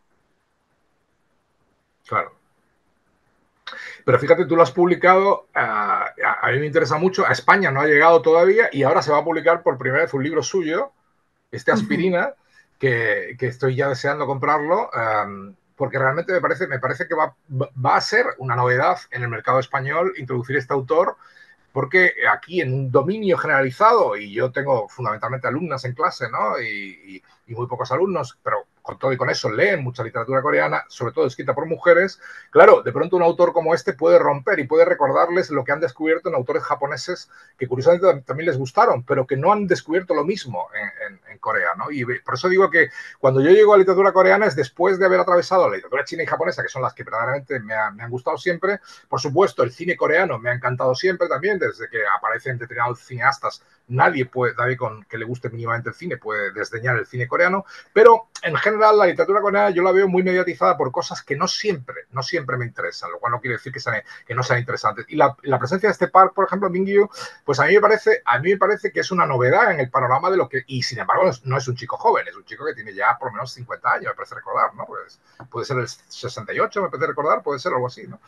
S3: claro. Pero fíjate, tú lo has publicado, a mí me interesa mucho, a España no ha llegado todavía y ahora se va a publicar por primera vez un libro suyo, este
S2: Ujú.
S3: Aspirina, que estoy ya deseando comprarlo, porque realmente me parece que va a ser una novedad en el mercado español introducir este autor, porque aquí en un dominio generalizado, y yo tengo fundamentalmente alumnas en clase, ¿no? Y muy pocos alumnos, pero con todo y con eso leen mucha literatura coreana, sobre todo escrita por mujeres. Claro, de pronto un autor como este puede romper y puede recordarles lo que han descubierto en autores japoneses que curiosamente también les gustaron, pero que no han descubierto lo mismo en Corea, ¿no? Y por eso digo que cuando yo llego a literatura coreana es después de haber atravesado la literatura china y japonesa, que son las que verdaderamente me han gustado siempre. Por supuesto, el cine coreano me ha encantado siempre también, desde que aparecen determinados cineastas. Nadie con que le guste mínimamente el cine puede desdeñar el cine coreano, pero en general la literatura coreana yo la veo muy mediatizada por cosas que no siempre me interesan, lo cual no quiere decir que no sean interesantes. Y la presencia de este Park, por ejemplo, Mingyu, pues a mí me parece que es una novedad en el panorama de lo que, y sin embargo no es un chico joven, es un chico que tiene ya por lo menos 50 años, me parece recordar, ¿no? Pues puede ser el 68, me parece recordar, puede ser algo así, ¿no?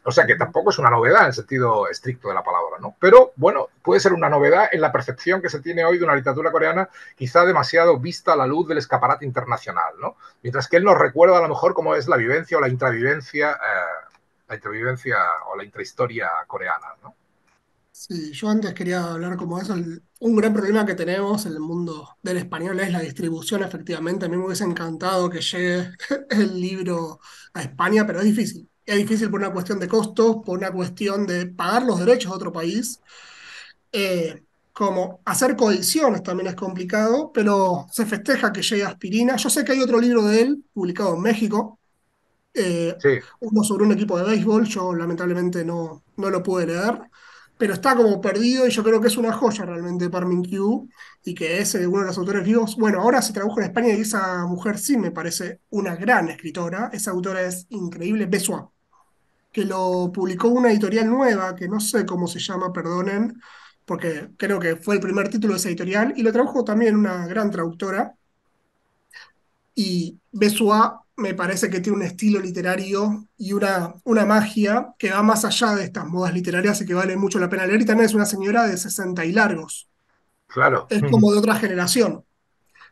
S3: O sea que tampoco es una novedad en el sentido estricto de la palabra, ¿no? Pero bueno, puede ser una novedad en la percepción percepción que se tiene hoy de una literatura coreana quizá demasiado vista a la luz del escaparate internacional, ¿no? Mientras que él nos recuerda a lo mejor cómo es la vivencia o la intravivencia o la intrahistoria coreana, ¿no?
S2: Sí, yo antes quería hablar como eso. Un gran problema que tenemos en el mundo del español es la distribución, efectivamente. A mí me hubiese encantado que llegue el libro a España, pero es difícil. Es difícil por una cuestión de costos, por una cuestión de pagar los derechos de otro país. Como hacer coediciones también es complicado, pero se festeja que llegue Aspirina. Yo sé que hay otro libro de él publicado en México, eh,
S3: Sí,
S2: uno sobre un equipo de béisbol. Yo lamentablemente no lo pude leer, pero está como perdido y yo creo que es una joya realmente para Q y que es uno de los autores vivos. Bueno, ahora se tradujo en España y esa mujer sí me parece una gran escritora. Esa autora es increíble, Besua, que lo publicó una editorial nueva, que no sé cómo se llama, perdonen, porque creo que fue el primer título de esa editorial, y lo tradujo también una gran traductora. Y Besua me parece que tiene un estilo literario y una magia que va más allá de estas modas literarias y que vale mucho la pena leer. Y también es una señora de 60 y largos.
S3: claro.
S2: Es como de otra generación,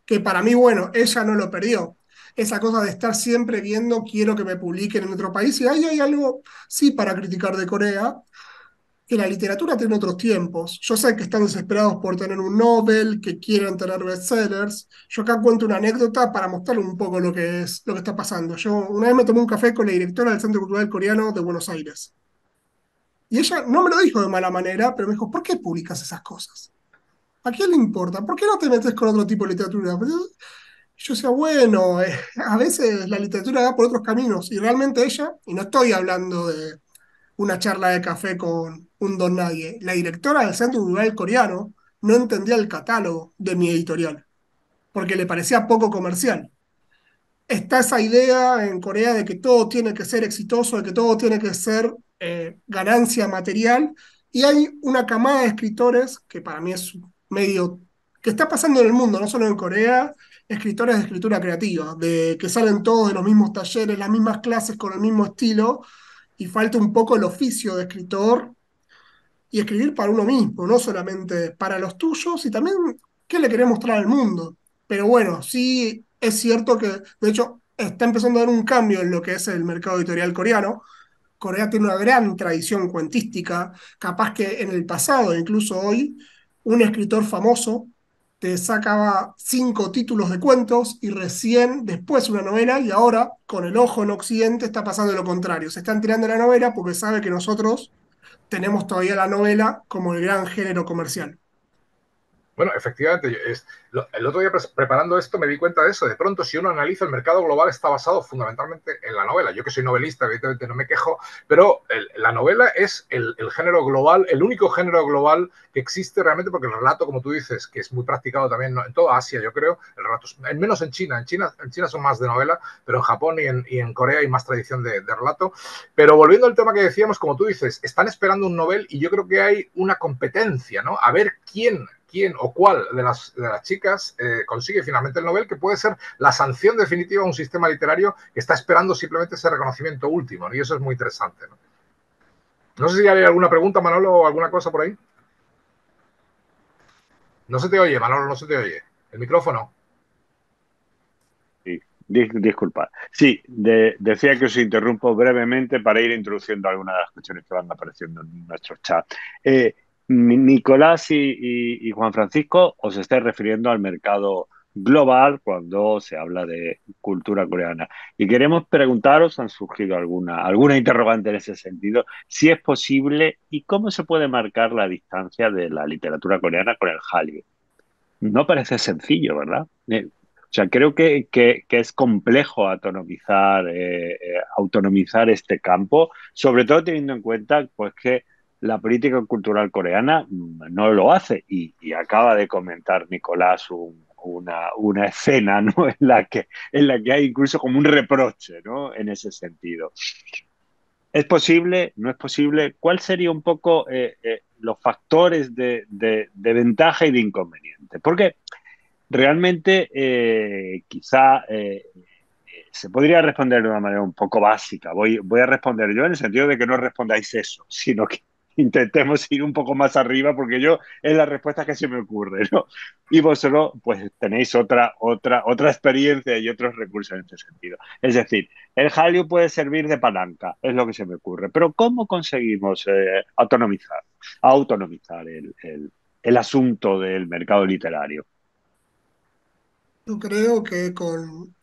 S2: que para mí, bueno, ella no lo perdió. Esa cosa de estar siempre viendo, quiero que me publiquen en otro país. Y ahí hay algo, sí, para criticar de Corea, que la literatura tiene otros tiempos. Yo sé que están desesperados por tener un Nobel, que quieren tener bestsellers. Yo acá cuento una anécdota para mostrar un poco lo que es lo que está pasando. Yo una vez me tomé un café con la directora del Centro Cultural Coreano de Buenos Aires. Y ella no me lo dijo de mala manera, pero me dijo, ¿por qué publicas esas cosas? ¿A quién le importa? ¿Por qué no te metes con otro tipo de literatura? Pero yo decía, bueno, a veces la literatura va por otros caminos. Y realmente ella, y no estoy hablando de una charla de café con un don nadie. La directora del Centro Cultural Coreano no entendía el catálogo de mi editorial, porque le parecía poco comercial. Está esa idea en Corea de que todo tiene que ser exitoso, de que todo tiene que ser ganancia material, y hay una camada de escritores que para mí es medio que está pasando en el mundo, no solo en Corea, escritores de escritura creativa, de que salen todos de los mismos talleres, las mismas clases con el mismo estilo, y falta un poco el oficio de escritor y escribir para uno mismo, no solamente para los tuyos y también qué le querés mostrar al mundo. Pero bueno, sí es cierto que, de hecho, está empezando a haber un cambio en lo que es el mercado editorial coreano. Corea tiene una gran tradición cuentística, capaz que en el pasado, incluso hoy, un escritor famoso te sacaba 5 títulos de cuentos y recién después una novela, y ahora con el ojo en Occidente está pasando lo contrario. Se están tirando la novela porque sabe que nosotros tenemos todavía la novela como el gran género comercial.
S3: Bueno, efectivamente, el otro día preparando esto me di cuenta de eso. De pronto, si uno analiza el mercado global, está basado fundamentalmente en la novela. Yo que soy novelista, evidentemente no me quejo, pero la novela es el género global, el único género global que existe realmente, porque el relato, como tú dices, que es muy practicado también en toda Asia, yo creo, el relato, menos en China. En China son más de novela, pero en Japón y en Corea hay más tradición de relato. Pero volviendo al tema que decíamos, como tú dices, están esperando un Nobel y yo creo que hay una competencia, ¿no? A ver quién o cuál de las chicas consigue finalmente el Nobel, que puede ser la sanción definitiva a un sistema literario que está esperando simplemente ese reconocimiento último, ¿no? Y eso es muy interesante, ¿no? No sé si hay alguna pregunta, Manolo, o alguna cosa por ahí. No se te oye, Manolo, no se te oye. El micrófono.
S1: Sí, disculpa. Sí, decía que os interrumpo brevemente para ir introduciendo algunas de las cuestiones que van apareciendo en nuestro chat. Nicolás y Juan Francisco, os estáis refiriendo al mercado global cuando se habla de cultura coreana. Y queremos preguntaros, han surgido alguna interrogante en ese sentido, si es posible y cómo se puede marcar la distancia de la literatura coreana con el Hallyu. No parece sencillo, ¿verdad? O sea, creo que es complejo autonomizar este campo, sobre todo teniendo en cuenta pues, que la política cultural coreana no lo hace. Y acaba de comentar Nicolás una escena, ¿no? en la que hay incluso como un reproche, ¿no? En ese sentido. ¿Es posible? ¿No es posible? ¿Cuál sería un poco los factores de ventaja y de inconveniente? Porque realmente, quizá se podría responder de una manera un poco básica. Voy a responder yo en el sentido de que no respondáis eso, sino que intentemos ir un poco más arriba porque yo es la respuesta que se me ocurre, ¿no? Y vosotros pues tenéis otra experiencia y otros recursos en este sentido. Es decir, el Hallyu puede servir de palanca, es lo que se me ocurre. Pero ¿cómo conseguimos autonomizar el asunto del mercado literario?
S2: Yo creo que con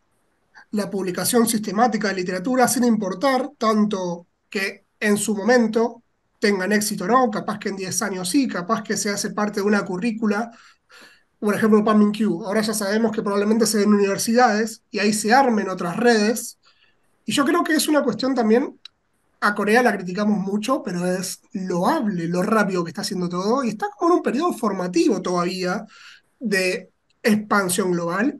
S2: la publicación sistemática de literatura, sin importar tanto que en su momento tengan éxito o no, capaz que en 10 años sí, capaz que se hace parte de una currícula, por ejemplo, PubMinQ. Ahora ya sabemos que probablemente se den en universidades y ahí se armen otras redes. Y yo creo que es una cuestión también, a Corea la criticamos mucho, pero es loable lo rápido que está haciendo todo y está como en un periodo formativo todavía de expansión global.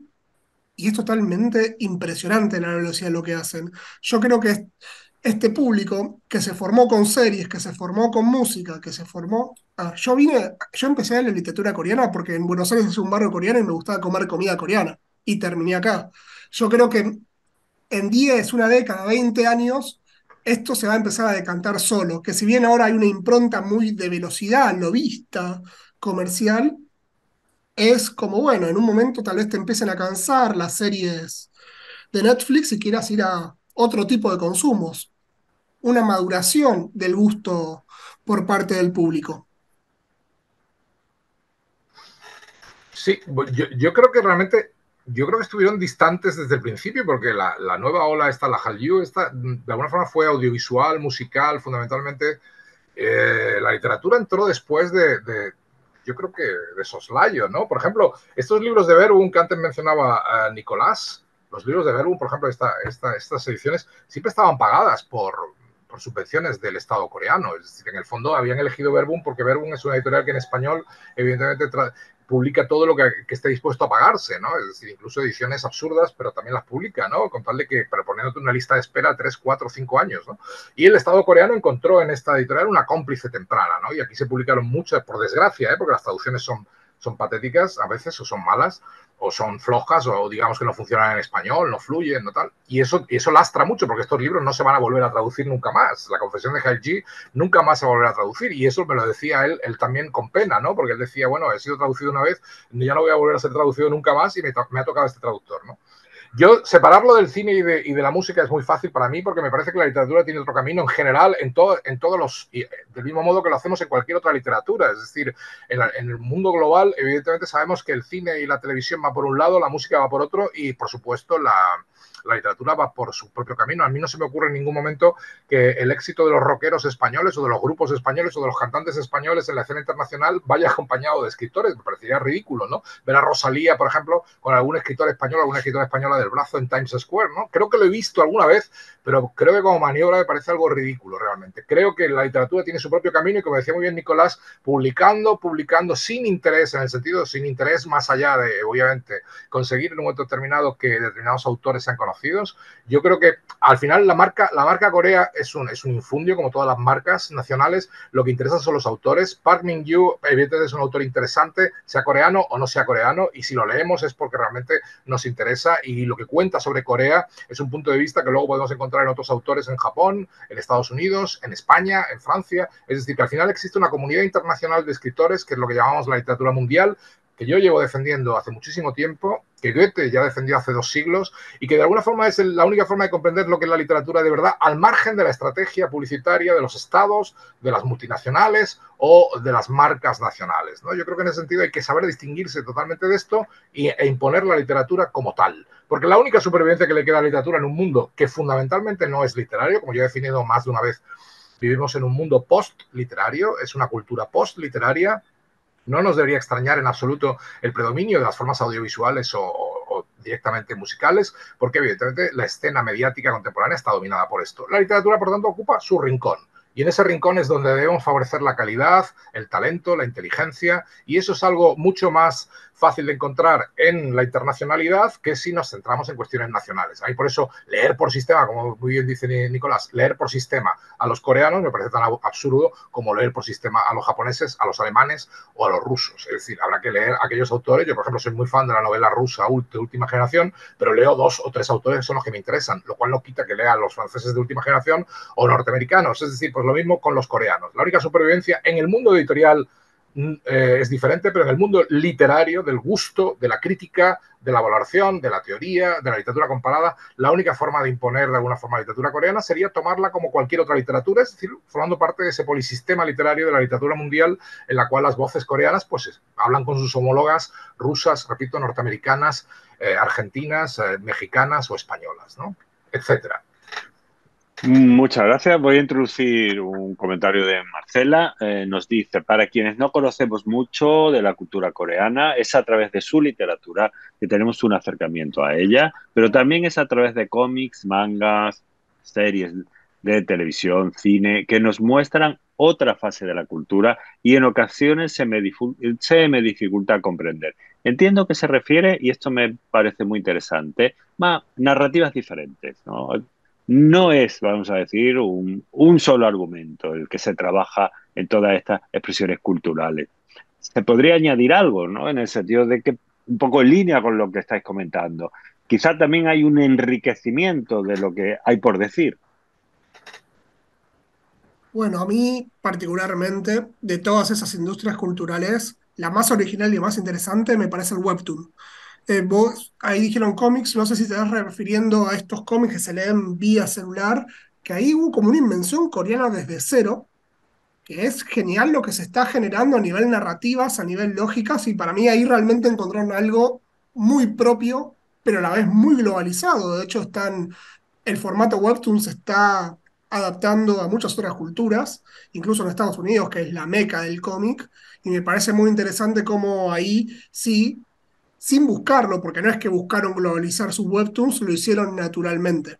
S2: Y es totalmente impresionante la velocidad de lo que hacen. Yo creo que este público que se formó con series, que se formó con música, que se formó... yo empecé en la literatura coreana porque en Buenos Aires es un barrio coreano y me gustaba comer comida coreana. Y terminé acá. Yo creo que en 10, una década, 20 años, esto se va a empezar a decantar solo. Que si bien ahora hay una impronta muy de velocidad, lobista, comercial, es como, bueno, en un momento tal vez te empiecen a cansar las series de Netflix y quieras ir a otro tipo de consumos, una maduración del gusto por parte del público.
S3: Sí, yo creo que realmente, yo creo que estuvieron distantes desde el principio, porque la nueva ola esta, la Hallyu, esta, de alguna forma fue audiovisual, musical, fundamentalmente. La literatura entró después yo creo que de soslayo, ¿no? Por ejemplo, estos libros de Verbum que antes mencionaba Nicolás, los libros de Verbum, por ejemplo, estas ediciones siempre estaban pagadas por subvenciones del Estado coreano. Es decir, en el fondo habían elegido Verbum porque Verbum es una editorial que en español, evidentemente, publica todo lo que esté dispuesto a pagarse, ¿no? Es decir, incluso ediciones absurdas, pero también las publica, ¿no? Con tal de que, pero poniéndote una lista de espera 3, 4, 5 años, ¿no? Y el Estado coreano encontró en esta editorial una cómplice temprana, ¿no? Y aquí se publicaron muchas, por desgracia, porque las traducciones son patéticas a veces, o son malas, o son flojas, o digamos que no funcionan en español, no fluyen, no tal. Y eso lastra mucho, porque estos libros no se van a volver a traducir nunca más. La Confesión de Haiji nunca más se va a volver a traducir. Y eso me lo decía él también con pena, ¿no? Porque él decía, bueno, he sido traducido una vez, ya no voy a volver a ser traducido nunca más y me ha tocado este traductor, ¿no? Yo, separarlo del cine y de la música es muy fácil para mí porque me parece que la literatura tiene otro camino en general en todos los... del mismo modo que lo hacemos en cualquier otra literatura. Es decir, en el mundo global, evidentemente sabemos que el cine y la televisión va por un lado, la música va por otro y, por supuesto, la literatura va por su propio camino. A mí no se me ocurre en ningún momento que el éxito de los rockeros españoles o de los grupos españoles o de los cantantes españoles en la escena internacional vaya acompañado de escritores. Me parecería ridículo, ¿no? Ver a Rosalía, por ejemplo, con algún escritor español, alguna escritora española del brazo en Times Square, ¿no? Creo que lo he visto alguna vez, pero creo que como maniobra me parece algo ridículo realmente. Creo que la literatura tiene su propio camino y, como decía muy bien Nicolás, publicando sin interés, en el sentido sin interés más allá de, obviamente, conseguir en un momento determinado que determinados autores sean conocidos. Yo creo que al final la marca Corea es un infundio, como todas las marcas nacionales. Lo que interesa son los autores. Park Min-gyu, evidentemente, es un autor interesante, sea coreano o no sea coreano, y si lo leemos es porque realmente nos interesa, y lo que cuenta sobre Corea es un punto de vista que luego podemos encontrar en otros autores en Japón, en Estados Unidos, en España, en Francia. Es decir, que al final existe una comunidad internacional de escritores, que es lo que llamamos la literatura mundial, que yo llevo defendiendo hace muchísimo tiempo, que Goethe ya defendió hace 2 siglos, y que de alguna forma es la única forma de comprender lo que es la literatura de verdad, al margen de la estrategia publicitaria de los estados, de las multinacionales o de las marcas nacionales, ¿no? Yo creo que en ese sentido hay que saber distinguirse totalmente de esto e imponer la literatura como tal. Porque la única supervivencia que le queda a la literatura en un mundo que fundamentalmente no es literario, como yo he definido más de una vez, vivimos en un mundo post-literario, es una cultura post-literaria. No nos debería extrañar en absoluto el predominio de las formas audiovisuales o directamente musicales, porque evidentemente la escena mediática contemporánea está dominada por esto. La literatura, por tanto, ocupa su rincón. Y en ese rincón es donde debemos favorecer la calidad, el talento, la inteligencia, y eso es algo mucho más fácil de encontrar en la internacionalidad que si nos centramos en cuestiones nacionales. Ahí por eso leer por sistema, como muy bien dice Nicolás, leer por sistema a los coreanos me parece tan absurdo como leer por sistema a los japoneses, a los alemanes o a los rusos. Es decir, habrá que leer aquellos autores. Yo, por ejemplo, soy muy fan de la novela rusa de última generación, pero leo 2 o 3 autores que son los que me interesan, lo cual no quita que lea a los franceses de última generación o norteamericanos. Es decir, Pues lo mismo con los coreanos. La única supervivencia en el mundo editorial es diferente, pero en el mundo literario, del gusto, de la crítica, de la valoración, de la teoría, de la literatura comparada, la única forma de imponer de alguna forma la literatura coreana sería tomarla como cualquier otra literatura, es decir, formando parte de ese polisistema literario de la literatura mundial en la cual las voces coreanas pues hablan con sus homólogas rusas, repito, norteamericanas, argentinas, mexicanas o españolas, ¿no? Etcétera.
S1: Muchas gracias. Voy a introducir un comentario de Marcela. Nos dice, para quienes no conocemos mucho de la cultura coreana, es a través de su literatura que tenemos un acercamiento a ella, pero también es a través de cómics, mangas, series de televisión, cine, que nos muestran otra fase de la cultura y en ocasiones se me dificulta comprender. Entiendo que se refiere, y esto me parece muy interesante, a narrativas diferentes, ¿no? No es, vamos a decir, un solo argumento el que se trabaja en todas estas expresiones culturales. Se podría añadir algo, ¿no? En el sentido de que, un poco en línea con lo que estáis comentando, quizá también hay un enriquecimiento de lo que hay por decir.
S2: Bueno, a mí particularmente, de todas esas industrias culturales, la más original y más interesante me parece el webtoon. Vos ahí dijeron cómics, no sé si te estás refiriendo a estos cómics que se leen vía celular, que ahí hubo como una invención coreana desde cero, que es genial lo que se está generando a nivel narrativas, a nivel lógicas, y para mí ahí realmente encontraron algo muy propio, pero a la vez muy globalizado. De hecho, el formato webtoon se está adaptando a muchas otras culturas, incluso en Estados Unidos, que es la meca del cómic, y me parece muy interesante cómo ahí sí, sin buscarlo, porque no es que buscaron globalizar sus webtoons, lo hicieron naturalmente.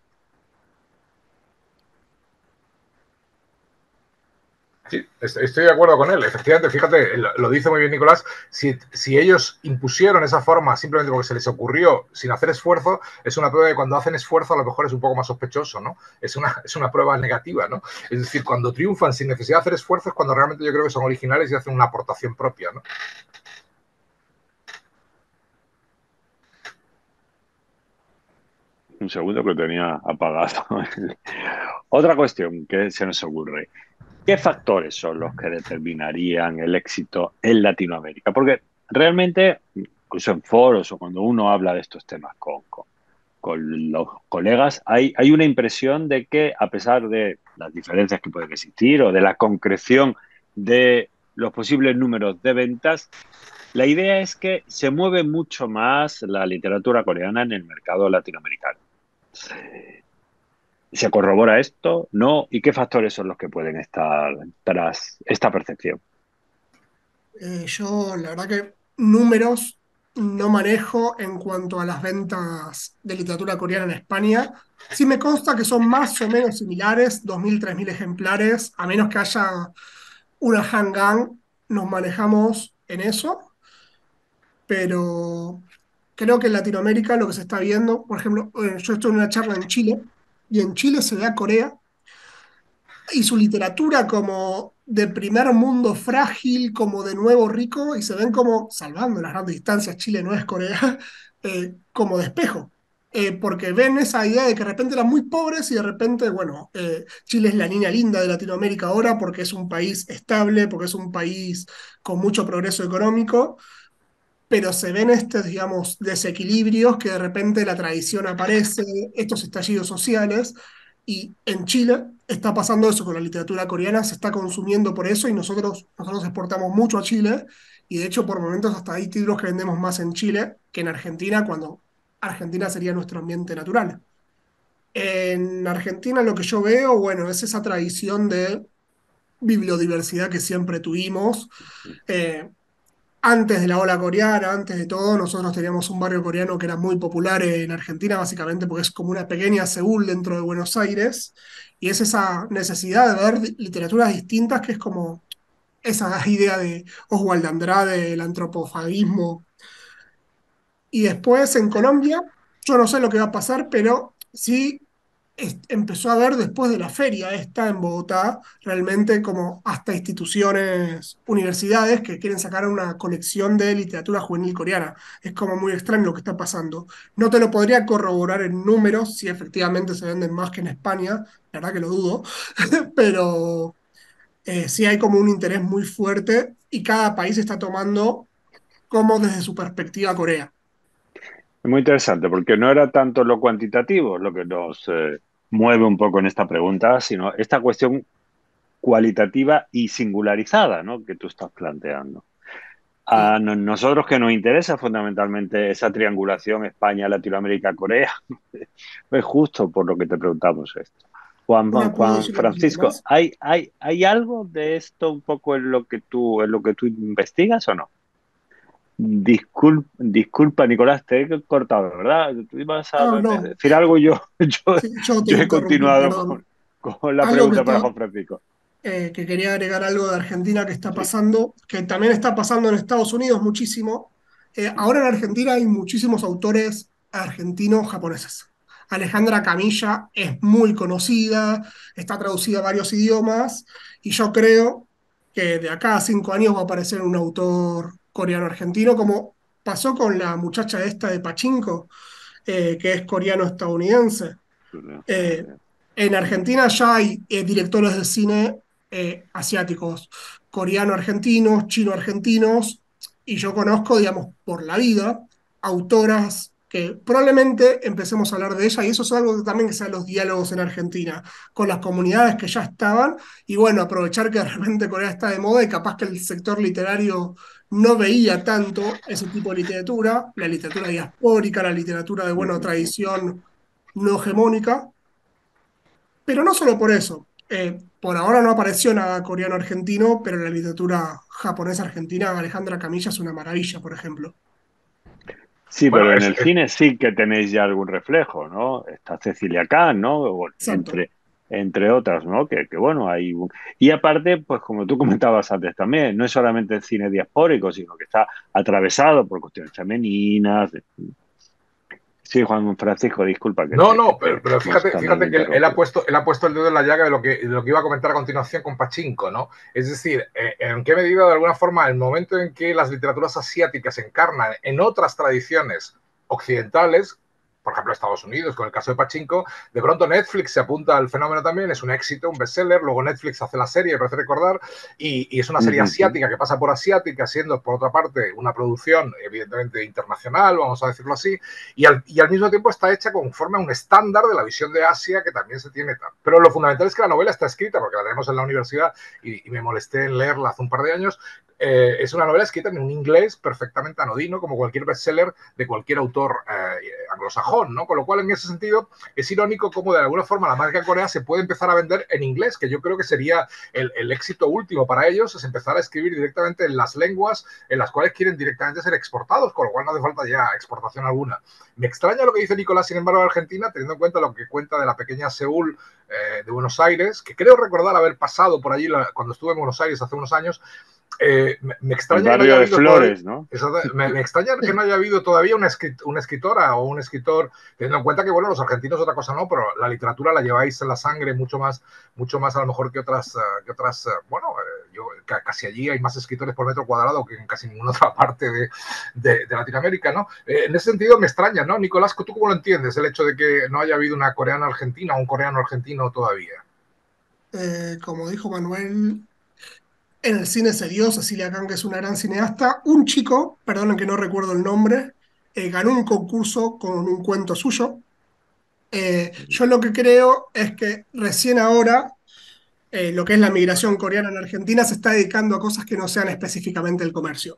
S3: Sí, estoy de acuerdo con él. Efectivamente, fíjate, lo dice muy bien Nicolás, si ellos impusieron esa forma simplemente porque se les ocurrió sin hacer esfuerzo, es una prueba de que cuando hacen esfuerzo a lo mejor es un poco más sospechoso, ¿no? Es una prueba negativa, ¿no? Es decir, cuando triunfan sin necesidad de hacer esfuerzo es cuando realmente yo creo que son originales y hacen una aportación propia, ¿no?
S1: Un segundo que tenía apagado. Otra cuestión que se nos ocurre. ¿Qué factores son los que determinarían el éxito en Latinoamérica? Porque realmente, incluso en foros o cuando uno habla de estos temas con los colegas, hay una impresión de que a pesar de las diferencias que pueden existir o de la concreción de los posibles números de ventas, la idea es que se mueve mucho más la literatura coreana en el mercado latinoamericano. ¿Se corrobora esto? ¿No? ¿Y qué factores son los que pueden estar tras esta percepción?
S2: Yo, la verdad que números no manejo en cuanto a las ventas de literatura coreana en España. Sí me consta que son más o menos similares, 2.000 3.000 ejemplares, a menos que haya una Hanggang, nos manejamos en eso, pero creo que en Latinoamérica lo que se está viendo, por ejemplo, yo estoy en una charla en Chile, y en Chile se ve a Corea y su literatura como de primer mundo frágil, como de nuevo rico, y se ven como, salvando las grandes distancias, Chile no es Corea, como de espejo. Porque ven esa idea de que de repente eran muy pobres y de repente, bueno, Chile es la niña linda de Latinoamérica ahora porque es un país estable, porque es un país con mucho progreso económico, pero se ven estos, digamos, desequilibrios que de repente la tradición aparece, estos estallidos sociales, y en Chile está pasando eso con la literatura coreana, se está consumiendo por eso y nosotros exportamos mucho a Chile, y de hecho por momentos hasta hay títulos que vendemos más en Chile que en Argentina, cuando Argentina sería nuestro ambiente natural. En Argentina lo que yo veo, bueno, es esa tradición de bibliodiversidad que siempre tuvimos. Eh, Antes de la ola coreana, antes de todo, nosotros teníamos un barrio coreano que era muy popular en Argentina, básicamente porque es como una pequeña Seúl dentro de Buenos Aires, y es esa necesidad de ver literaturas distintas que es como esa idea de Oswald de Andrade, el antropofagismo. Y después en Colombia, yo no sé lo que va a pasar, pero sí empezó a ver después de la feria esta en Bogotá, realmente como hasta instituciones, universidades que quieren sacar una colección de literatura juvenil coreana. Es como muy extraño lo que está pasando. No te lo podría corroborar en números si efectivamente se venden más que en España, la verdad que lo dudo, pero sí hay como un interés muy fuerte y cada país está tomando como desde su perspectiva Corea.
S1: Es muy interesante porque no era tanto lo cuantitativo lo que nos mueve un poco en esta pregunta, sino esta cuestión cualitativa y singularizada, ¿no? Que tú estás planteando. A
S2: Sí,
S1: nosotros que nos interesa fundamentalmente esa triangulación España, Latinoamérica, Corea, es justo por lo que te preguntamos esto.
S2: ¿no me puedo
S1: Juan
S2: decir un poquito
S1: Francisco,
S2: más?
S1: ¿hay algo de esto un poco en lo que tú investigas o no? Disculpa, Nicolás, te he cortado, ¿verdad? Tú ibas a
S2: Ah, no,
S1: decir algo y yo, yo,
S2: sí, yo te
S1: yo he
S2: interrumpí,
S1: continuado
S2: perdón.
S1: con la
S2: Algo
S1: pregunta para Juan Francisco.
S2: que quería agregar algo de Argentina que está
S1: Sí.
S2: pasando, que también está pasando en Estados Unidos muchísimo. Ahora en Argentina hay muchísimos autores argentinos japoneses. Alejandra Camilla es muy conocida, está traducida a varios idiomas, y yo creo que de acá a 5 años va a aparecer un autor coreano-argentino, como pasó con la muchacha esta de Pachinko, que es coreano-estadounidense. Eh, en Argentina ya hay directores de cine asiáticos, coreano-argentinos, chino-argentinos, y yo conozco, digamos, por la vida, autoras que probablemente empecemos a hablar de ella, y eso es algo que también que sean los diálogos en Argentina, con las comunidades que ya estaban, y bueno, aprovechar que de repente Corea está de moda y capaz que el sector literario no veía tanto ese tipo de literatura, la literatura diaspórica, la literatura de, bueno, tradición no hegemónica, pero no solo por eso. Por ahora no apareció nada coreano-argentino, pero la literatura japonesa-argentina, Alejandra Camilla es una maravilla, por ejemplo.
S1: Sí,
S3: Bueno,
S1: pero en el cine sí que tenéis ya algún reflejo, ¿no? Está Cecilia Khan, ¿no? Bueno,
S2: Exacto.
S1: entre otras, ¿no? Bueno, hay y aparte, pues como tú comentabas antes también, no es solamente el cine diaspórico, sino que está atravesado por cuestiones femeninas. Sí, Juan Francisco, disculpa
S3: no,
S1: que
S3: no,
S1: te
S3: pero
S1: hemos también
S3: fíjate que
S1: interrumpido.
S3: él ha puesto el dedo en la llaga de lo que iba a comentar a continuación con Pachinko, ¿no? Es decir, en qué medida, de alguna forma, el momento en que las literaturas asiáticas encarnan en otras tradiciones occidentales, por ejemplo, Estados Unidos, con el caso de Pachinko, de pronto Netflix se apunta al fenómeno también, es un éxito, un bestseller, luego Netflix hace la serie, me parece recordar, y es una serie
S1: Ujú,
S3: asiática que pasa por asiática, siendo, por otra parte, una producción evidentemente internacional, vamos a decirlo así, y al mismo tiempo está hecha conforme a un estándar de la visión de Asia que también se tiene. Pero lo fundamental es que la novela está escrita, porque la tenemos en la universidad y me molesté en leerla hace un par de años. Es una novela escrita en un inglés perfectamente anodino, como cualquier bestseller de cualquier autor anglosajón, ¿no? Con lo cual, en ese sentido, es irónico cómo de alguna forma la marca Corea se puede empezar a vender en inglés, que yo creo que sería el éxito último para ellos, es empezar a escribir directamente en las lenguas en las cuales quieren directamente ser exportados, con lo cual no hace falta ya exportación alguna. Me extraña lo que dice Nicolás, sin embargo, de Argentina, teniendo en cuenta lo que cuenta de la pequeña Seúl de Buenos Aires, que creo recordar haber pasado por allí cuando estuve en Buenos Aires hace unos años. Me
S1: el
S3: extraña que no haya
S1: barrio de
S3: habido todavía.
S1: Flores, ¿no?
S3: Me extraña que no haya habido todavía una escritora o un escritor, teniendo en cuenta que, bueno, los argentinos otra cosa no, pero la literatura la lleváis en la sangre mucho más a lo mejor bueno, yo casi allí hay más escritores por metro cuadrado que en casi ninguna otra parte de Latinoamérica, ¿no? En ese sentido me extraña, ¿no? Nicolás, ¿tú cómo lo entiendes el hecho de que no haya habido una coreana argentina o un coreano argentino todavía?
S2: Como dijo Manuel, en el cine se dio, Cecilia Kang es una gran cineasta. Un chico, perdonen que no recuerdo el nombre, ganó un concurso con un cuento suyo. Yo lo que creo es que recién ahora lo que es la migración coreana en Argentina se está dedicando a cosas que no sean específicamente el comercio.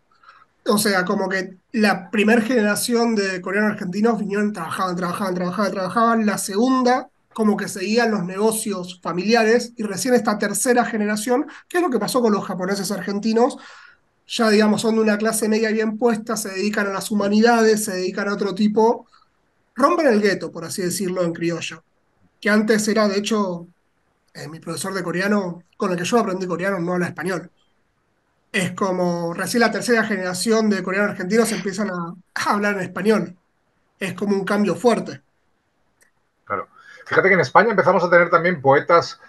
S2: O sea, como que la primera generación de coreanos argentinos vinieron, trabajaban. La segunda, como que seguían los negocios familiares. Y recién esta tercera generación, que es lo que pasó con los japoneses argentinos, ya digamos son de una clase media bien puesta, se dedican a las humanidades, se dedican a otro tipo, rompen el gueto, por así decirlo, en criollo. Que antes era, de hecho, mi profesor de coreano, con el que yo aprendí coreano, no habla español. Es como recién la tercera generación de coreanos argentinos empiezan a hablar en español. Es como un cambio fuerte.
S3: Claro. Fíjate que en España empezamos a tener también poetas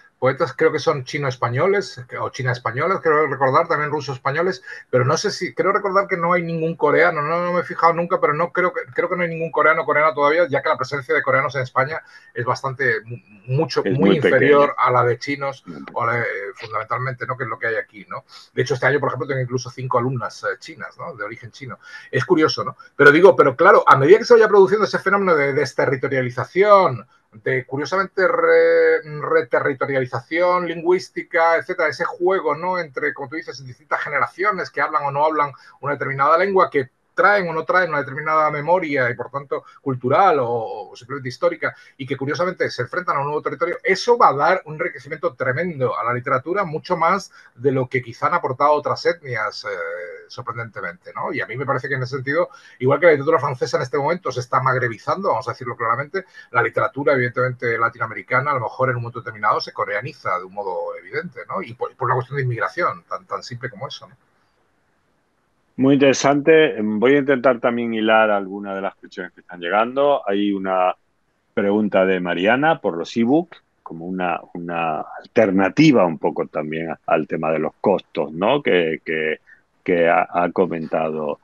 S3: creo que son chino-españoles o china-españoles, creo recordar, también ruso-españoles, pero no sé si, creo recordar que no hay ningún coreano, no me he fijado nunca, pero no creo que no hay ningún coreano todavía, ya que la presencia de coreanos en España es bastante,
S1: Es
S3: muy
S1: muy
S3: inferior
S1: pequeña.
S3: a la de chinos,
S1: Muy
S3: o
S1: pequeña.
S3: fundamentalmente, ¿no? Que es lo que hay aquí, ¿no? De hecho, este año, por ejemplo, tengo incluso 5 alumnas chinas, ¿no? De origen chino. Es curioso, ¿no? Pero digo, pero claro, a medida que se vaya produciendo ese fenómeno de desterritorialización, de curiosamente reterritorialización lingüística, etcétera, ese juego, ¿no? Entre, como tú dices, distintas generaciones que hablan o no hablan una determinada lengua, que traen o no traen una determinada memoria y por tanto cultural o simplemente histórica y que curiosamente se enfrentan a un nuevo territorio, eso va a dar un enriquecimiento tremendo a la literatura, mucho más de lo que quizá han aportado otras etnias, sorprendentemente, ¿no? Y a mí me parece que en ese sentido, igual que la literatura francesa en este momento se está magrebizando, vamos a decirlo claramente, la literatura, evidentemente, latinoamericana, a lo mejor en un momento determinado se coreaniza de un modo evidente, ¿no? Y por una cuestión de inmigración, tan simple como eso, ¿no?
S1: Muy interesante. Voy a intentar también hilar algunas de las cuestiones que están llegando. Hay una pregunta de Mariana por los ebooks, como una alternativa un poco también al tema de los costos, ¿no? Que que ha comentado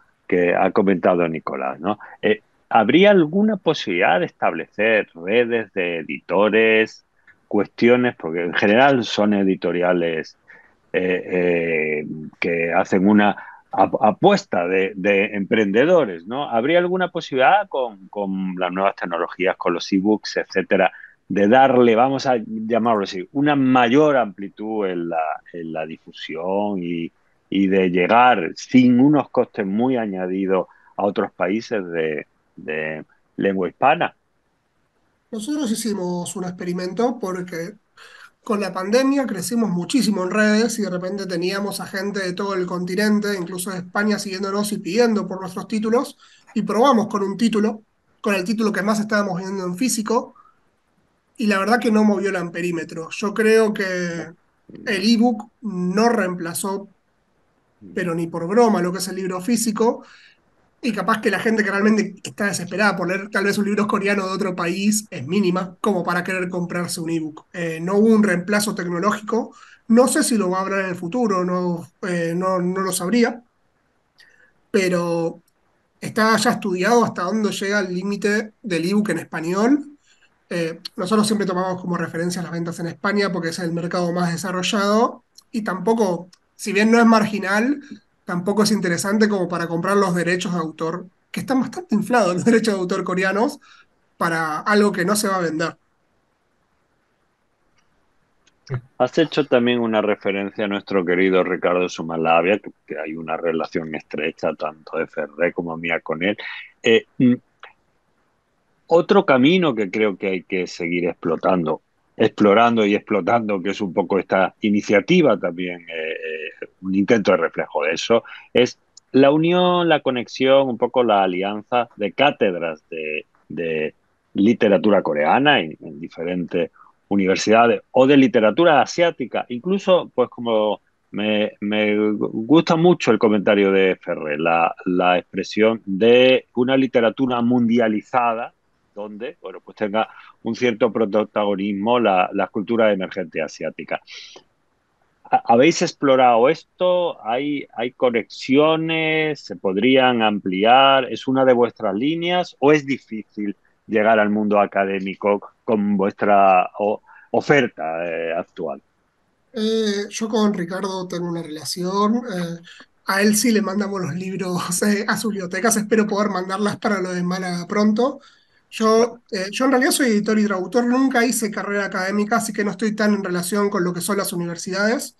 S1: Nicolás, ¿no? ¿Habría alguna posibilidad de establecer redes de editores, cuestiones, porque en general son editoriales que hacen una apuesta de emprendedores, ¿no? ¿Habría alguna posibilidad con las nuevas tecnologías, con los ebooks, etcétera, de darle, vamos a llamarlo así, una mayor amplitud en la difusión y de llegar sin unos costes muy añadidos a otros países de lengua hispana?
S2: Nosotros hicimos un experimento porque con la pandemia crecimos muchísimo en redes y de repente teníamos a gente de todo el continente, incluso de España, siguiéndonos y pidiendo por nuestros títulos. Y probamos con un título, con el título que más estábamos viendo en físico, y la verdad que no movió el amperímetro. Yo creo que el ebook no reemplazó, pero ni por broma, lo que es el libro físico. Y capaz que la gente que realmente está desesperada por leer tal vez un libro coreano de otro país es mínima, como para querer comprarse un ebook. No hubo un reemplazo tecnológico. No sé si lo va a haber en el futuro, no lo sabría, pero está ya estudiado hasta dónde llega el límite del ebook en español. Nosotros siempre tomamos como referencia las ventas en España porque es el mercado más desarrollado y tampoco, si bien no es marginal, tampoco es interesante como para comprar los derechos de autor, que están bastante inflados los derechos de autor coreanos para algo que no se va a vender.
S1: Has hecho también una referencia a nuestro querido Ricardo Sumalabia, que hay una relación estrecha tanto de Ferré como mía con él. Eh, mm, Otro camino que creo que hay que seguir explorando y explotando, que es un poco esta iniciativa también, un intento de reflejo de eso, es la unión, la conexión, un poco la alianza de cátedras de literatura coreana en diferentes universidades o de literatura asiática, incluso pues como me gusta mucho el comentario de Ferrer, la expresión de una literatura mundializada donde, bueno, pues tenga un cierto protagonismo la cultura emergente asiática. ¿Habéis explorado esto? Hay conexiones? ¿Se podrían ampliar? ¿Es una de vuestras líneas o es difícil llegar al mundo académico con vuestra oferta actual?
S2: Yo con Ricardo tengo una relación. A él sí le mandamos los libros a sus bibliotecas. Espero poder mandarlas para lo de Málaga pronto.
S1: Claro.
S2: Yo en realidad soy editor y traductor. Nunca hice carrera académica, así que no estoy tan en relación con lo que son las universidades.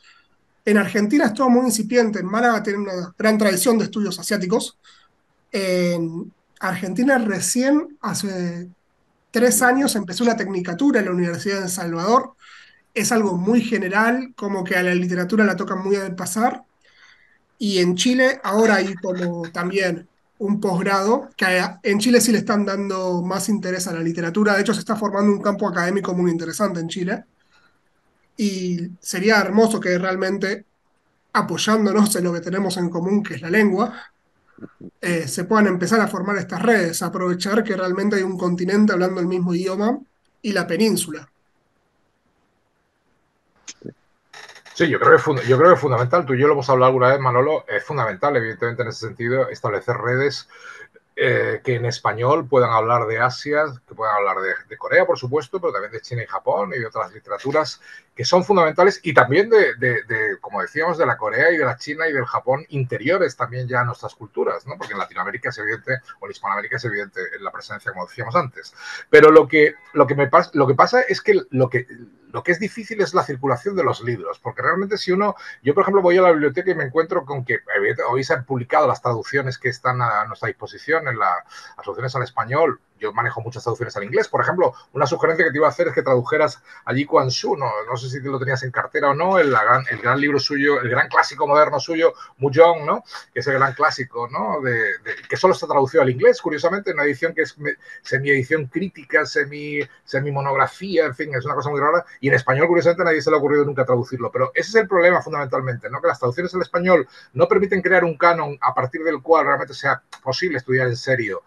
S2: En Argentina es todo muy incipiente. En Málaga tiene una gran tradición de estudios asiáticos. En Argentina recién, hace 3 años, empecé una tecnicatura en la Universidad de El Salvador. Es algo muy general, como que a la literatura la toca muy al pasar. Y en Chile ahora hay como también un posgrado, en Chile sí le están dando más interés a la literatura. De hecho, se está formando un campo académico muy interesante en Chile. Y sería hermoso que realmente, apoyándonos en lo que tenemos en común, que es la lengua, se puedan empezar a formar estas redes, aprovechar que realmente hay un continente hablando el mismo idioma y la península.
S3: Sí, yo creo que es fundamental. Tú y yo lo hemos hablado alguna vez, Manolo. Es fundamental, evidentemente, en ese sentido, establecer redes que en español puedan hablar de Asia, que puedan hablar de Corea, por supuesto, pero también de China y Japón y de otras literaturas que son fundamentales y también como decíamos, de la Corea y de la China y del Japón interiores también ya a nuestras culturas, ¿no? Porque en Latinoamérica es evidente, o en Hispanoamérica es evidente la presencia, como decíamos antes. Pero lo que pasa es que lo que es difícil es la circulación de los libros, porque realmente si uno, yo por ejemplo voy a la biblioteca y me encuentro con que hoy se han publicado las traducciones que están a nuestra disposición en las traducciones al español. Yo manejo muchas traducciones al inglés. Por ejemplo, una sugerencia que te iba a hacer es que tradujeras allí Quan Su, no sé si te lo tenías en cartera o no, el gran libro suyo, el gran clásico moderno suyo, Mujong, ¿no? Que es el gran clásico, ¿no? Que solo está traducido al inglés, curiosamente, en una edición que es semi-edición crítica, semi-monografía, en fin, es una cosa muy rara. Y en español, curiosamente, a nadie se le ha ocurrido nunca traducirlo. Pero ese es el problema fundamentalmente, ¿no? Que las traducciones al español no permiten crear un canon a partir del cual realmente sea posible estudiar en serio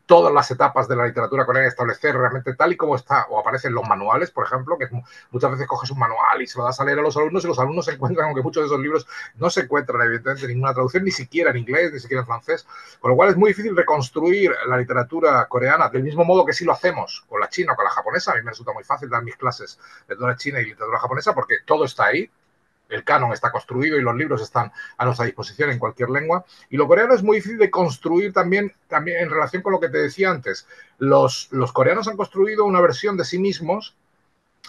S3: todas las etapas de la literatura coreana, establecer realmente tal y como está, o aparecen los manuales, por ejemplo, que muchas veces coges un manual y se lo das a leer a los alumnos y los alumnos se encuentran, aunque muchos de esos libros no se encuentran evidentemente ninguna traducción, ni siquiera en inglés, ni siquiera en francés, con lo cual es muy difícil reconstruir la literatura coreana, del mismo modo que sí lo hacemos con la china o con la japonesa. A mí me resulta muy fácil dar mis clases de literatura china y literatura japonesa porque todo está ahí, el canon está construido y los libros están a nuestra disposición en cualquier lengua. Y lo coreano es muy difícil de construir también en relación con lo que te decía antes. Los coreanos han construido una versión de sí mismos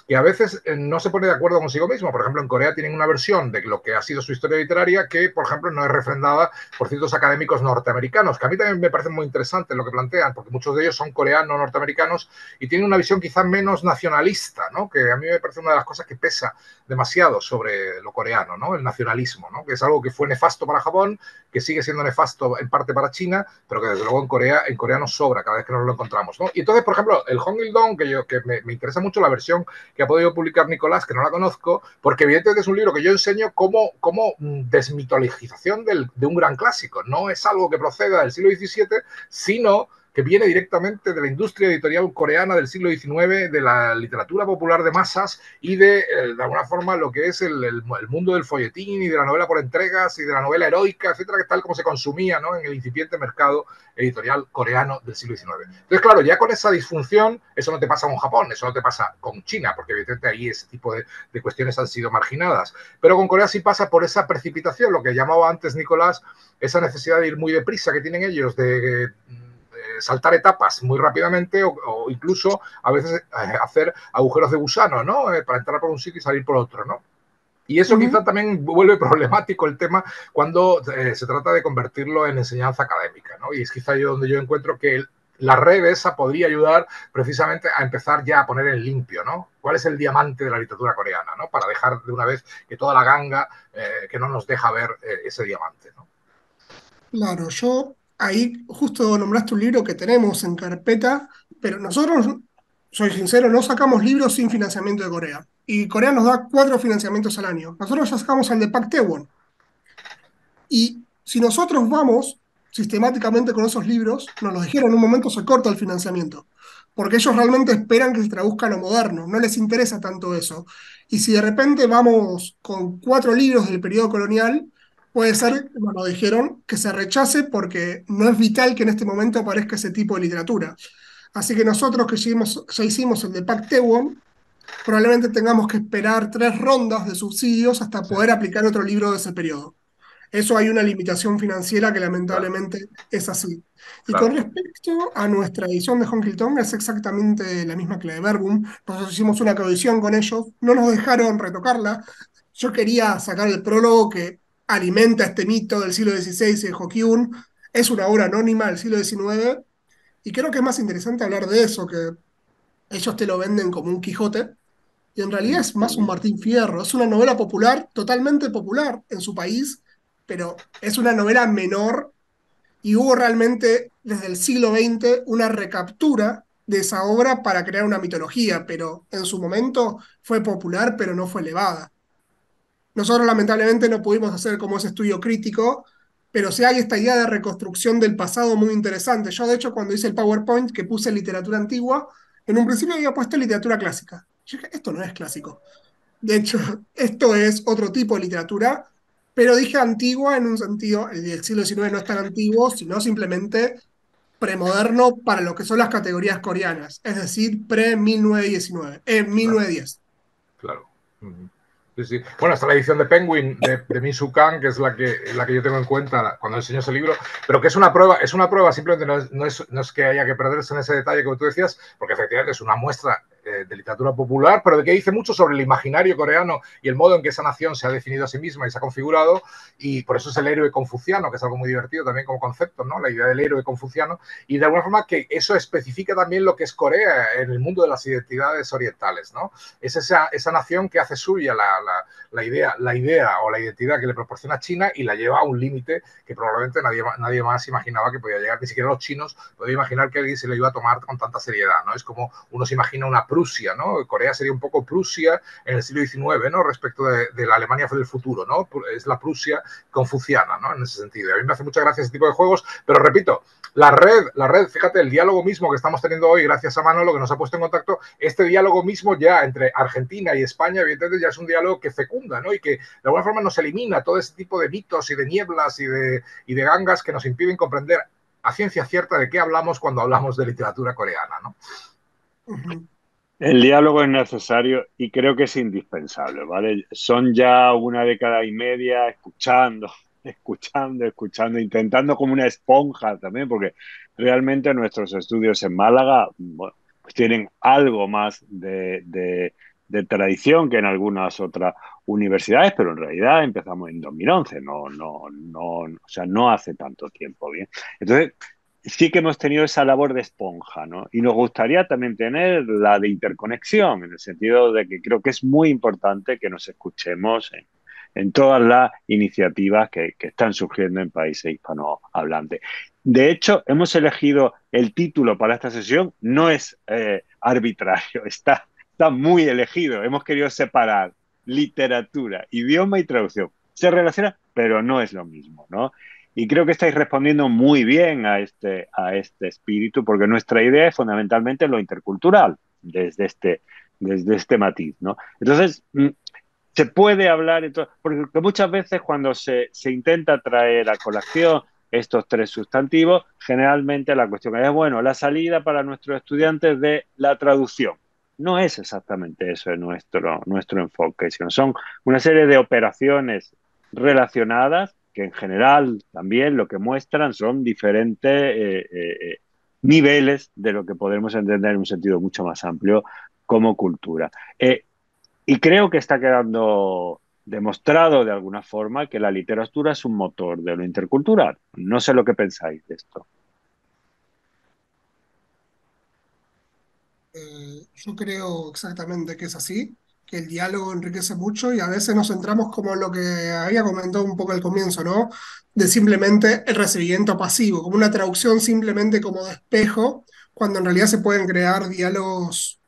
S3: que a veces no se pone de acuerdo consigo mismo. Por ejemplo, en Corea tienen una versión de lo que ha sido su historia literaria que, por ejemplo, no es refrendada por ciertos académicos norteamericanos, que a mí también me parece muy interesante lo que plantean, porque muchos de ellos son coreanos, norteamericanos, y tienen una visión quizás menos nacionalista, ¿no? Que a mí me parece una de las cosas que pesa demasiado sobre lo coreano, ¿no? El nacionalismo, ¿no? Que es algo que fue nefasto para Japón, que sigue siendo nefasto en parte para China, pero que desde luego en Corea nos sobra cada vez que nos lo encontramos, ¿no? Y entonces, por ejemplo, el Hongil-dong, que me interesa mucho la versión que ha podido publicar Nicolás, que no la conozco, porque evidentemente es un libro que yo enseño como desmitologización de un gran clásico. No es algo que proceda del siglo XVII, sino que viene directamente de la industria editorial coreana del siglo XIX, de la literatura popular de masas y de alguna forma, lo que es el mundo del folletín y de la novela por entregas y de la novela heroica, etcétera, que tal como se consumía, ¿no? En el incipiente mercado editorial coreano del siglo XIX. Entonces, claro, ya con esa disfunción, eso no te pasa con Japón, eso no te pasa con China, porque evidentemente ahí ese tipo de cuestiones han sido marginadas. Pero con Corea sí pasa por esa precipitación, lo que llamaba antes Nicolás, esa necesidad de ir muy deprisa que tienen ellos, de saltar etapas muy rápidamente o incluso a veces hacer agujeros de gusano, ¿no? Para entrar por un sitio y salir por otro, ¿no? Y eso quizá también vuelve problemático el tema cuando se trata de convertirlo en enseñanza académica, ¿no? Y es quizá yo donde yo encuentro que la red esa podría ayudar precisamente a empezar ya a poner en limpio, ¿no? ¿Cuál es el diamante de la literatura coreana, ¿no? Para dejar de una vez que toda la ganga que no nos deja ver ese diamante, ¿no?
S2: Claro, yo ahí justo nombraste un libro que tenemos en carpeta, pero nosotros, soy sincero, no sacamos libros sin financiamiento de Corea. Y Corea nos da 4 financiamientos al año. Nosotros ya sacamos el de Park Tae-won. Y si nosotros vamos sistemáticamente con esos libros, nos los dijeron en un momento se corta el financiamiento, porque ellos realmente esperan que se traduzca a lo moderno, no les interesa tanto eso. Y si de repente vamos con 4 libros del periodo colonial, puede ser, nos lo dijeron, que se rechace porque no es vital que en este momento aparezca ese tipo de literatura. Así que nosotros que ya hicimos el de Park Tae-won, probablemente tengamos que esperar 3 rondas de subsidios hasta
S3: Sí,
S2: poder aplicar otro libro de ese periodo. Eso hay una limitación financiera que
S3: claro,
S2: lamentablemente es así. Y con
S3: claro.
S2: respecto a nuestra edición de Honky es exactamente la misma que la de Verbum. Nosotros hicimos una coedición con ellos, no nos dejaron retocarla. Yo quería sacar el prólogo que alimenta este mito del siglo XVI y de Hokyun. Es una obra anónima del siglo XIX y creo que es más interesante hablar de eso, que ellos te lo venden como un Quijote y en realidad es más un Martín Fierro. Es una novela popular, totalmente popular en su país, pero es una novela menor y hubo realmente desde el siglo XX una recaptura de esa obra para crear una mitología, pero en su momento fue popular, pero no fue elevada. Nosotros lamentablemente no pudimos hacer como ese estudio crítico, pero sí hay esta idea de reconstrucción del pasado muy interesante. Yo de hecho cuando hice el PowerPoint que puse literatura antigua, En un principio había puesto literatura clásica. Yo dije, esto no es clásico. De hecho, esto es otro tipo de literatura, pero dije antigua en un sentido, el del siglo XIX no es tan antiguo, sino simplemente premoderno para lo que son las categorías coreanas, es decir, pre-1919, 1910.
S3: Claro. Sí, sí. Bueno, está la edición de Penguin de Min Soo Kang, que es la que yo tengo en cuenta cuando enseño ese libro, pero que es una prueba, simplemente no es que haya que perderse en ese detalle como tú decías, porque efectivamente es una muestra de literatura popular, pero de que dice mucho sobre el imaginario coreano y el modo en que esa nación se ha definido a sí misma y se ha configurado, y por eso es el héroe confuciano, que es algo muy divertido también como concepto, ¿no? La idea del héroe confuciano, y de alguna forma que eso especifica también lo que es Corea en el mundo de las identidades orientales, ¿no? Es esa nación que hace suya la idea o la identidad que le proporciona China y la lleva a un límite que probablemente nadie más imaginaba que podía llegar, ni siquiera los chinos podían imaginar que alguien se lo iba a tomar con tanta seriedad, ¿no? Es como uno se imagina una Prusia, ¿no? Corea sería un poco Prusia en el siglo XIX, ¿no? Respecto de la Alemania del futuro, ¿no? Es la Prusia confuciana, ¿no? En ese sentido. A mí me hace mucha gracia ese tipo de juegos, pero repito, la red, fíjate, el diálogo mismo que estamos teniendo hoy, gracias a Manolo, que nos ha puesto en contacto, este diálogo mismo ya entre Argentina y España, evidentemente ya es un diálogo que fecunda, ¿no? Y que de alguna forma nos elimina todo ese tipo de mitos y de nieblas y de gangas que nos impiden comprender a ciencia cierta de qué hablamos cuando hablamos de literatura coreana, ¿no?
S1: El diálogo es necesario y creo que es indispensable, ¿vale? Son ya una década y media escuchando, escuchando, intentando como una esponja también, porque realmente nuestros estudios en Málaga, bueno, pues tienen algo más de tradición que en algunas otras universidades, pero en realidad empezamos en 2011, o sea, no hace tanto tiempo, ¿bien? Entonces, sí que hemos tenido esa labor de esponja, ¿no? Y nos gustaría también tener la de interconexión, en el sentido de que creo que es muy importante que nos escuchemos en todas las iniciativas que están surgiendo en países hispanohablantes. De hecho, hemos elegido el título para esta sesión, no es arbitrario, está muy elegido. Hemos querido separar literatura, idioma y traducción. Se relaciona, pero no es lo mismo, ¿no? Y creo que estáis respondiendo muy bien a este espíritu, porque nuestra idea es fundamentalmente lo intercultural, desde este matiz, ¿no? Entonces, se puede hablar, porque muchas veces cuando se intenta traer a colación estos tres sustantivos, generalmente la cuestión es, bueno, la salida para nuestros estudiantes de la traducción. No es exactamente eso nuestro enfoque, sino son una serie de operaciones relacionadas que en general también lo que muestran son diferentes niveles de lo que podemos entender en un sentido mucho más amplio como cultura. Y creo que está quedando demostrado de alguna forma que la literatura es un motor de lo intercultural. No sé lo que pensáis de esto.
S2: Yo creo exactamente que es así, que el diálogo enriquece mucho y a veces nos centramos como en lo que había comentado un poco al comienzo, ¿no? De simplemente el recibimiento pasivo, como una traducción simplemente como de espejo, cuando en realidad se pueden crear diálogos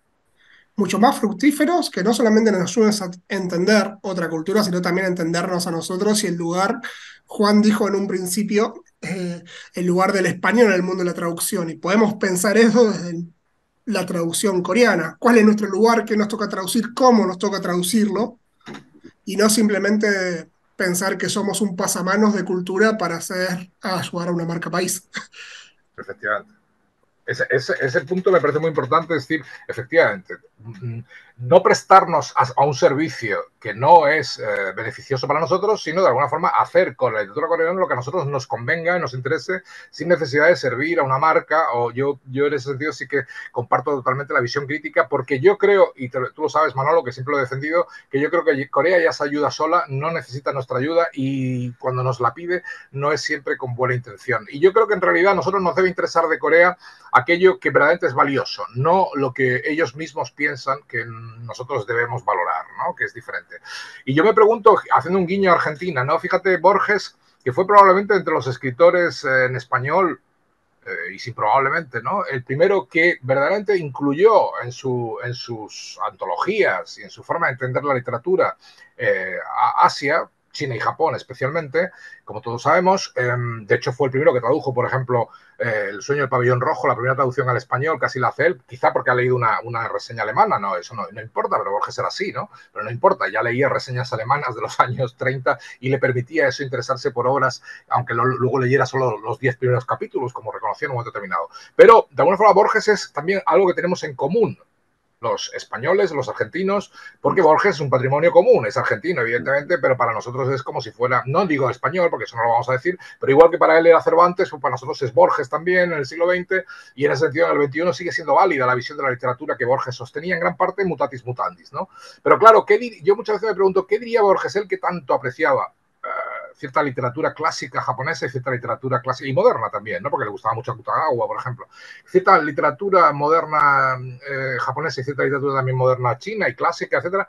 S2: mucho más fructíferos que no solamente nos ayuden a entender otra cultura, sino también a entendernos a nosotros y el lugar, Juan dijo en un principio, el lugar del español en el mundo de la traducción. Y podemos pensar eso desde la traducción coreana. ¿Cuál es nuestro lugar? ¿Qué nos toca traducir? ¿Cómo nos toca traducirlo? Y no simplemente pensar que somos un pasamanos de cultura para ayudar a una marca país.
S3: Efectivamente. Ese punto me parece muy importante, es decir, efectivamente, no prestarnos a un servicio que no es beneficioso para nosotros, sino de alguna forma hacer con la literatura coreana lo que a nosotros nos convenga y nos interese sin necesidad de servir a una marca. O yo en ese sentido sí que comparto totalmente la visión crítica, porque yo creo, y tú lo sabes, Manolo, que siempre lo he defendido, que yo creo que Corea ya se ayuda sola, no necesita nuestra ayuda y cuando nos la pide no es siempre con buena intención. Y yo creo que en realidad a nosotros nos debe interesar de Corea aquello que verdaderamente es valioso, no lo que ellos mismos piensan que nosotros debemos valorar, ¿no? Que es diferente. Y yo me pregunto, haciendo un guiño a Argentina, ¿no? Fíjate, Borges, que fue probablemente entre los escritores en español, y sí probablemente, ¿no? El primero que verdaderamente incluyó en sus antologías y en su forma de entender la literatura a Asia, China y Japón especialmente, como todos sabemos. De hecho, fue el primero que tradujo, por ejemplo, El sueño del pabellón rojo, la primera traducción al español, casi la hace él, quizá porque ha leído una reseña alemana. No, eso no importa, pero Borges era así, ¿no? Pero no importa, ya leía reseñas alemanas de los años 30 y le permitía eso interesarse por obras, aunque luego leyera solo los 10 primeros capítulos, como reconocía en un momento determinado. Pero, de alguna forma, Borges es también algo que tenemos en común los españoles, los argentinos, porque Borges es un patrimonio común, es argentino, evidentemente, pero para nosotros es como si fuera, no digo español, porque eso no lo vamos a decir, pero igual que para él era Cervantes, pues para nosotros es Borges también en el siglo XX, y en ese sentido en el XXI sigue siendo válida la visión de la literatura que Borges sostenía en gran parte mutatis mutandis, ¿no? Pero claro, yo muchas veces me pregunto, ¿qué diría Borges él que tanto apreciaba cierta literatura clásica japonesa y cierta literatura clásica y moderna también, ¿no? Porque le gustaba mucho Akutagawa, por ejemplo. Cierta literatura moderna japonesa y cierta literatura también moderna china y clásica, etcétera.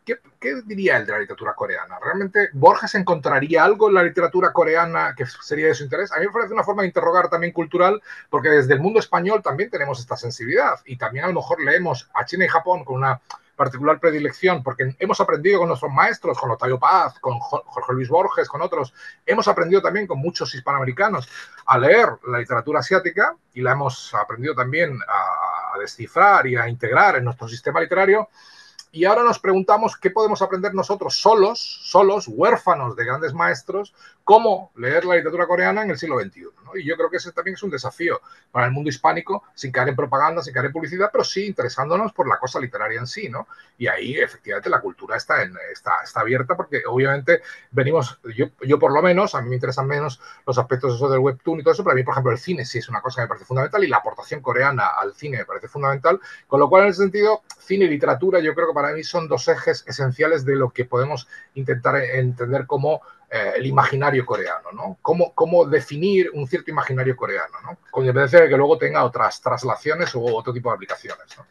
S3: ¿Qué diría él de la literatura coreana? ¿Realmente Borges encontraría algo en la literatura coreana que sería de su interés? A mí me parece una forma de interrogar también cultural, porque desde el mundo español también tenemos esta sensibilidad y también a lo mejor leemos a China y Japón con una particular predilección, porque hemos aprendido con nuestros maestros, con Octavio Paz, con Jorge Luis Borges, con otros, hemos aprendido también con muchos hispanoamericanos a leer la literatura asiática y la hemos aprendido también a descifrar y a integrar en nuestro sistema literario. Y ahora nos preguntamos qué podemos aprender nosotros solos, huérfanos de grandes maestros, cómo leer la literatura coreana en el siglo XXI, ¿no? Y yo creo que ese también es un desafío para el mundo hispánico, sin caer en propaganda, sin caer en publicidad, pero sí interesándonos por la cosa literaria en sí, ¿no? Y ahí, efectivamente, la cultura está abierta porque, obviamente, venimos, yo por lo menos, a mí me interesan menos los aspectos eso del webtoon y todo eso, pero a mí, por ejemplo, el cine sí es una cosa que me parece fundamental y la aportación coreana al cine me parece fundamental, con lo cual, en ese sentido, cine y literatura yo creo que para mí son dos ejes esenciales de lo que podemos intentar entender como el imaginario coreano, ¿no? Cómo definir un cierto imaginario coreano, ¿no? Con independencia de que luego tenga otras traslaciones u otro tipo de aplicaciones, ¿no?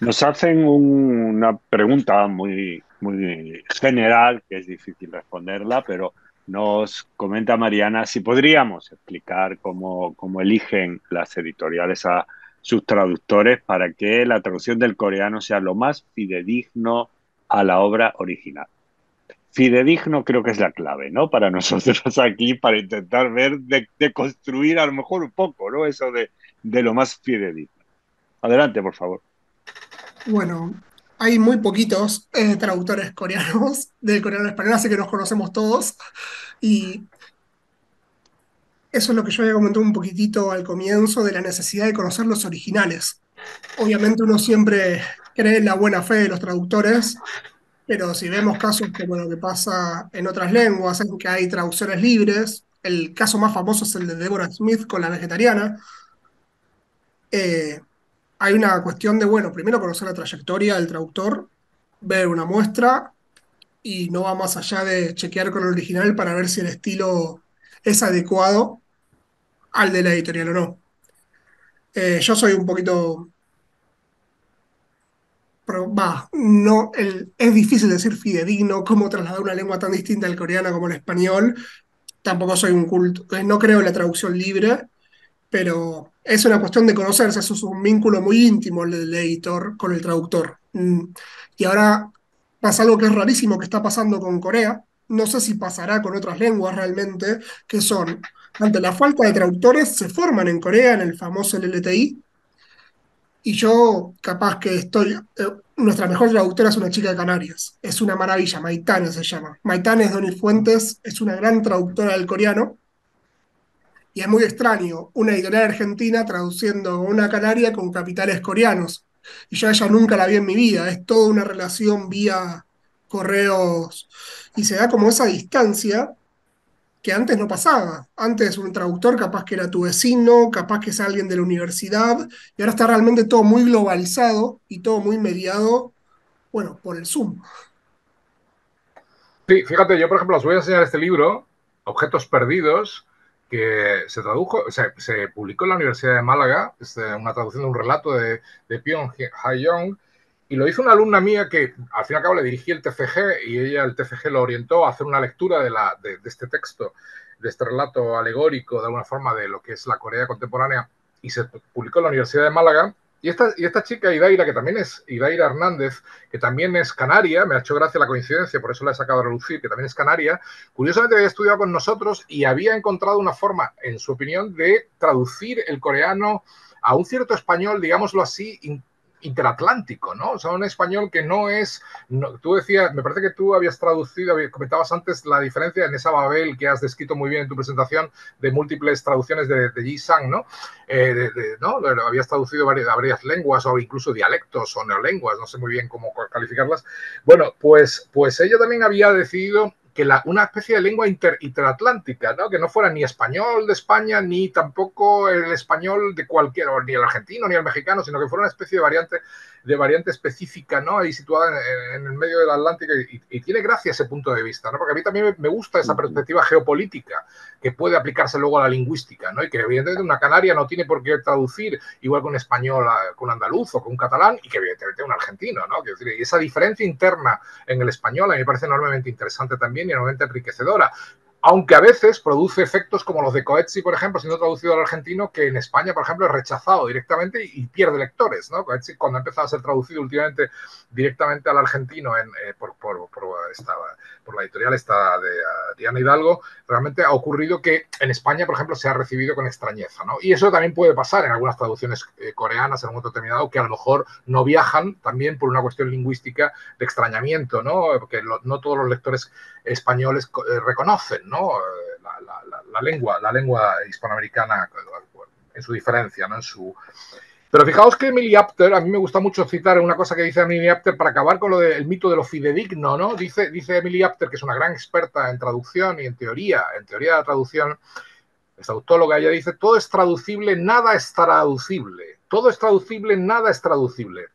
S1: Nos hacen una pregunta muy general, que es difícil responderla, pero nos comenta Mariana si podríamos explicar cómo eligen las editoriales a sus traductores para que la traducción del coreano sea lo más fidedigno a la obra original. Fidedigno creo que es la clave, ¿no? Para nosotros aquí, para intentar ver, de construir a lo mejor un poco, ¿no? Eso de lo más fidedigno. Adelante, por favor.
S2: Bueno, hay muy poquitos traductores coreanos del coreano al español, así que nos conocemos todos. Y eso es lo que yo había comentado un poquitito al comienzo de la necesidad de conocer los originales. Obviamente uno siempre cree en la buena fe de los traductores, pero si vemos casos como lo que pasa en otras lenguas, en que hay traducciones libres, el caso más famoso es el de Deborah Smith con La Vegetariana. eh, Hay una cuestión de, bueno, primero conocer la trayectoria del traductor, ver una muestra y no va más allá de chequear con el original para ver si el estilo es adecuado al de la editorial o no. Yo soy un poquito, no, es difícil decir fidedigno, cómo trasladar una lengua tan distinta al coreano como el español. Tampoco soy un culto, no creo en la traducción libre, pero es una cuestión de conocerse, eso es un vínculo muy íntimo el del editor con el traductor. Y ahora pasa algo que es rarísimo que está pasando con Corea, no sé si pasará con otras lenguas realmente, que son, ante la falta de traductores, se forman en Corea en el famoso LLTI, y yo capaz que nuestra mejor traductora es una chica de Canarias, es una maravilla, Maitane se llama. Maitane es de Unifuentes, es una gran traductora del coreano y es muy extraño, una editorial argentina traduciendo una canaria con capitales coreanos. Y yo a ella nunca la vi en mi vida, es toda una relación vía correos. Y se da como esa distancia que antes no pasaba. Antes un traductor capaz que era tu vecino, capaz que es alguien de la universidad, y ahora está realmente todo muy globalizado y todo muy mediado, bueno, por el Zoom.
S3: Sí, fíjate, yo por ejemplo os voy a enseñar este libro, Objetos Perdidos, que se tradujo, se publicó en la Universidad de Málaga, es una traducción de un relato de Pyong Ha-young, y lo hizo una alumna mía que al fin y al cabo le dirigí el TFG y ella el TFG lo orientó a hacer una lectura de este texto, de este relato alegórico de alguna forma de lo que es la Corea contemporánea, y se publicó en la Universidad de Málaga. Y esta chica, Idaira, que también es Idaira Hernández, que también es canaria, me ha hecho gracia la coincidencia, por eso la he sacado a relucir, que también es canaria, curiosamente había estudiado con nosotros y había encontrado una forma, en su opinión, de traducir el coreano a un cierto español, digámoslo así, interatlántico, ¿no? O sea, un español que no es, no, tú decías, me parece que tú habías traducido, comentabas antes la diferencia en esa Babel que has descrito muy bien en tu presentación de múltiples traducciones de Yi Sang, ¿no? ¿No? Habías traducido varias lenguas o incluso dialectos o neolenguas, no sé muy bien cómo calificarlas. Bueno, pues ella también había decidido que una especie de lengua interatlántica, ¿no? Que no fuera ni español de España, ni tampoco el español de cualquier, ni el argentino, ni el mexicano, sino que fuera una especie de variante específica, ¿no? Ahí situada en el medio del Atlántico y tiene gracia ese punto de vista, ¿no? Porque a mí también me gusta esa perspectiva geopolítica que puede aplicarse luego a la lingüística, ¿no? Y que evidentemente una canaria no tiene por qué traducir igual que un español, con un andaluz o con un catalán y que evidentemente un argentino, ¿no? Y esa diferencia interna en el español a mí me parece enormemente interesante también y enormemente enriquecedora. Aunque a veces produce efectos como los de Coetzee, por ejemplo, siendo traducido al argentino, que en España, por ejemplo, es rechazado directamente y pierde lectores, ¿no? Coetzee, cuando ha empezado a ser traducido últimamente directamente al argentino por la editorial esta de Diana Hidalgo, realmente ha ocurrido que en España, por ejemplo, se ha recibido con extrañeza, ¿no? Y eso también puede pasar en algunas traducciones coreanas en un momento determinado, que a lo mejor no viajan también por una cuestión lingüística de extrañamiento, ¿no? Porque no todos los lectores españoles reconocen, ¿no? La lengua hispanoamericana en su diferencia, ¿no? Pero fijaos que Emily Apter, a mí me gusta mucho citar una cosa que dice Emily Apter para acabar con lo del mito de lo fidedigno, ¿no? Dice Emily Apter, que es una gran experta en traducción y en teoría de la traducción, es autóloga, ella dice, todo es traducible, nada es traducible. Todo es traducible, nada es traducible.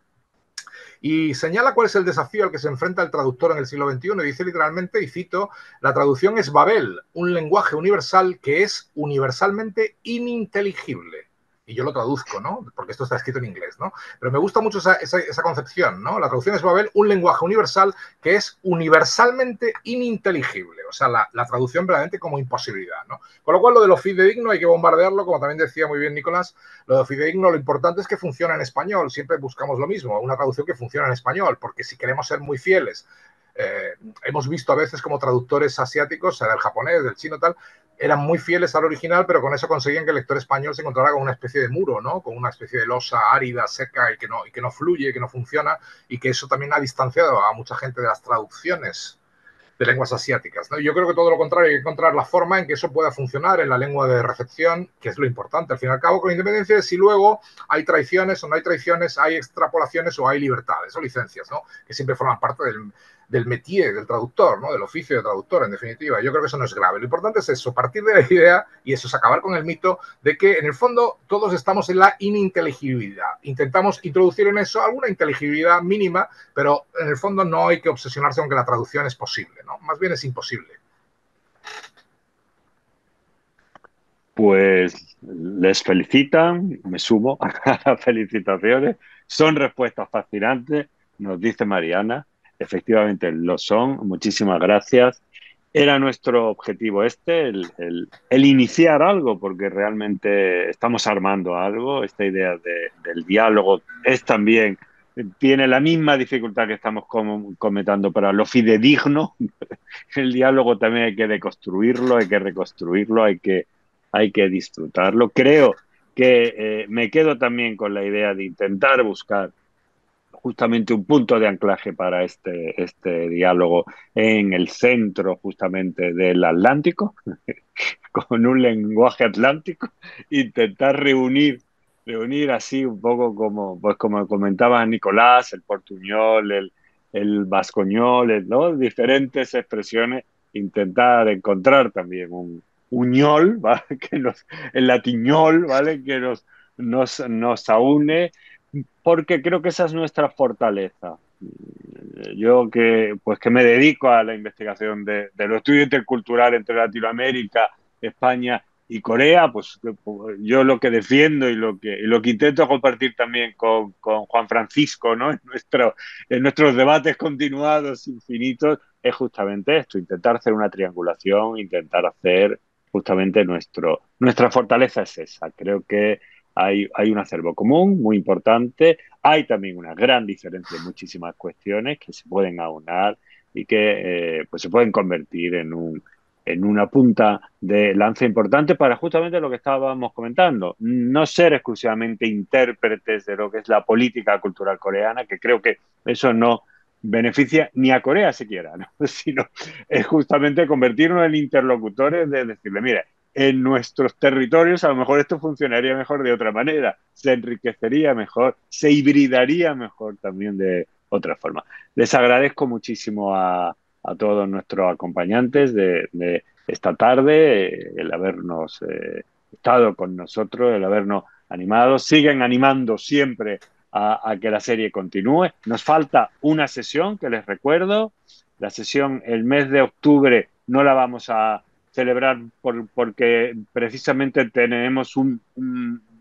S3: Y señala cuál es el desafío al que se enfrenta el traductor en el siglo XXI. Y dice literalmente, y cito, la traducción es Babel, un lenguaje universal que es universalmente ininteligible. Y yo lo traduzco, ¿no? Porque esto está escrito en inglés, ¿no? Pero me gusta mucho esa concepción, ¿no? La traducción es Babel, un lenguaje universal que es universalmente ininteligible. O sea, la traducción verdaderamente como imposibilidad, ¿no? Con lo cual, lo de lo fidedigno hay que bombardearlo, como también decía muy bien Nicolás. Lo de fidedigno, lo importante es que funcione en español. Siempre buscamos lo mismo, una traducción que funcione en español, porque si queremos ser muy fieles, hemos visto a veces como traductores asiáticos, sea del japonés, del chino, tal, eran muy fieles al original, pero con eso conseguían que el lector español se encontrara con una especie de muro, ¿no? Con una especie de losa árida, seca y que no fluye, que no funciona, y que eso también ha distanciado a mucha gente de las traducciones de lenguas asiáticas, ¿no? Yo creo que todo lo contrario, hay que encontrar la forma en que eso pueda funcionar en la lengua de recepción, que es lo importante, al fin y al cabo, con independencia de si luego hay traiciones o no hay traiciones, hay extrapolaciones o hay libertades o licencias, ¿no? Que siempre forman parte del métier del traductor, ¿no? Del oficio de traductor, en definitiva. Yo creo que eso no es grave. Lo importante es eso, partir de la idea, y eso es acabar con el mito de que, en el fondo, todos estamos en la ininteligibilidad. Intentamos introducir en eso alguna inteligibilidad mínima, pero en el fondo no hay que obsesionarse con que la traducción es posible, ¿no? Más bien es imposible.
S1: Pues les felicitan, me sumo a las felicitaciones. Son respuestas fascinantes, nos dice Mariana. Efectivamente lo son. Muchísimas gracias. Era nuestro objetivo el iniciar algo, porque realmente estamos armando algo. Esta idea del diálogo es también, tiene la misma dificultad que estamos comentando para lo fidedigno. El diálogo también hay que deconstruirlo, hay que reconstruirlo, hay que disfrutarlo. Creo que me quedo también con la idea de intentar buscar justamente un punto de anclaje para este diálogo en el centro justamente del Atlántico, con un lenguaje atlántico, intentar reunir así un poco como, pues como comentaba Nicolás, el portuñol, el vascoñol, ¿no? Diferentes expresiones, intentar encontrar también un ñol, ¿vale? El latiñol, ¿vale? Que nos aúne, porque creo que esa es nuestra fortaleza. Yo que me dedico a la investigación de los estudios interculturales entre Latinoamérica, España y Corea, pues yo lo que defiendo y lo que intento compartir también con Juan Francisco, ¿no? En nuestros debates continuados, infinitos, es justamente esto, intentar hacer una triangulación, intentar hacer justamente nuestra fortaleza es esa. Creo que hay un acervo común muy importante. Hay también una gran diferencia en muchísimas cuestiones que se pueden aunar y que pues se pueden convertir en una punta de lanza importante para justamente lo que estábamos comentando, no ser exclusivamente intérpretes de lo que es la política cultural coreana, que creo que eso no beneficia ni a Corea siquiera, ¿no? Sino es justamente convertirnos en interlocutores de decirle, mire, en nuestros territorios a lo mejor esto funcionaría mejor de otra manera, se enriquecería mejor, se hibridaría mejor también de otra forma. Les agradezco muchísimo a todos nuestros acompañantes de esta tarde, el habernos estado con nosotros, el habernos animado. Siguen animando siempre a que la serie continúe. Nos falta una sesión que les recuerdo. La sesión el mes de octubre no la vamos a celebrar porque precisamente tenemos un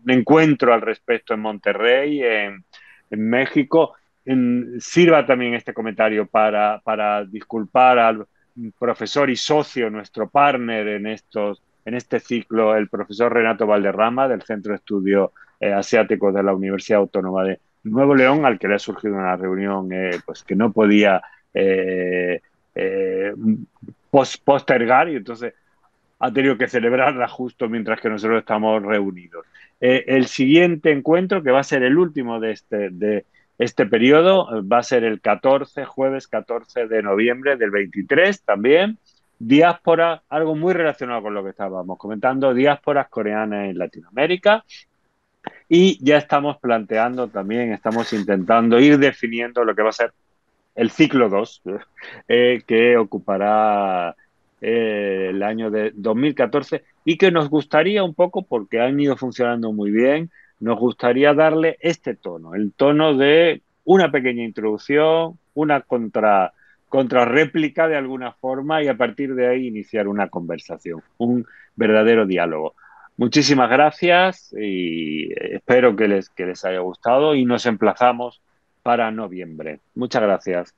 S1: encuentro al respecto en Monterrey, en México. Sirva también este comentario para disculpar al profesor y socio, nuestro partner en este ciclo, el profesor Renato Valderrama, del Centro de Estudios Asiáticos de la Universidad Autónoma de Nuevo León, al que le ha surgido una reunión pues que no podía eh, eh, postergar, y entonces ha tenido que celebrarla justo mientras que nosotros estamos reunidos. El siguiente encuentro, que va a ser el último de este periodo, va a ser el 14, jueves 14 de noviembre del 23 también. Diáspora, algo muy relacionado con lo que estábamos comentando, diásporas coreanas en Latinoamérica. Y ya estamos planteando también, estamos intentando ir definiendo lo que va a ser el ciclo 2 que ocupará el año de 2014 y que nos gustaría un poco, porque han ido funcionando muy bien, nos gustaría darle este tono, el tono de una pequeña introducción, una contrarréplica de alguna forma y a partir de ahí iniciar una conversación, un verdadero diálogo. Muchísimas gracias y espero que les haya gustado y nos emplazamos para noviembre. Muchas gracias.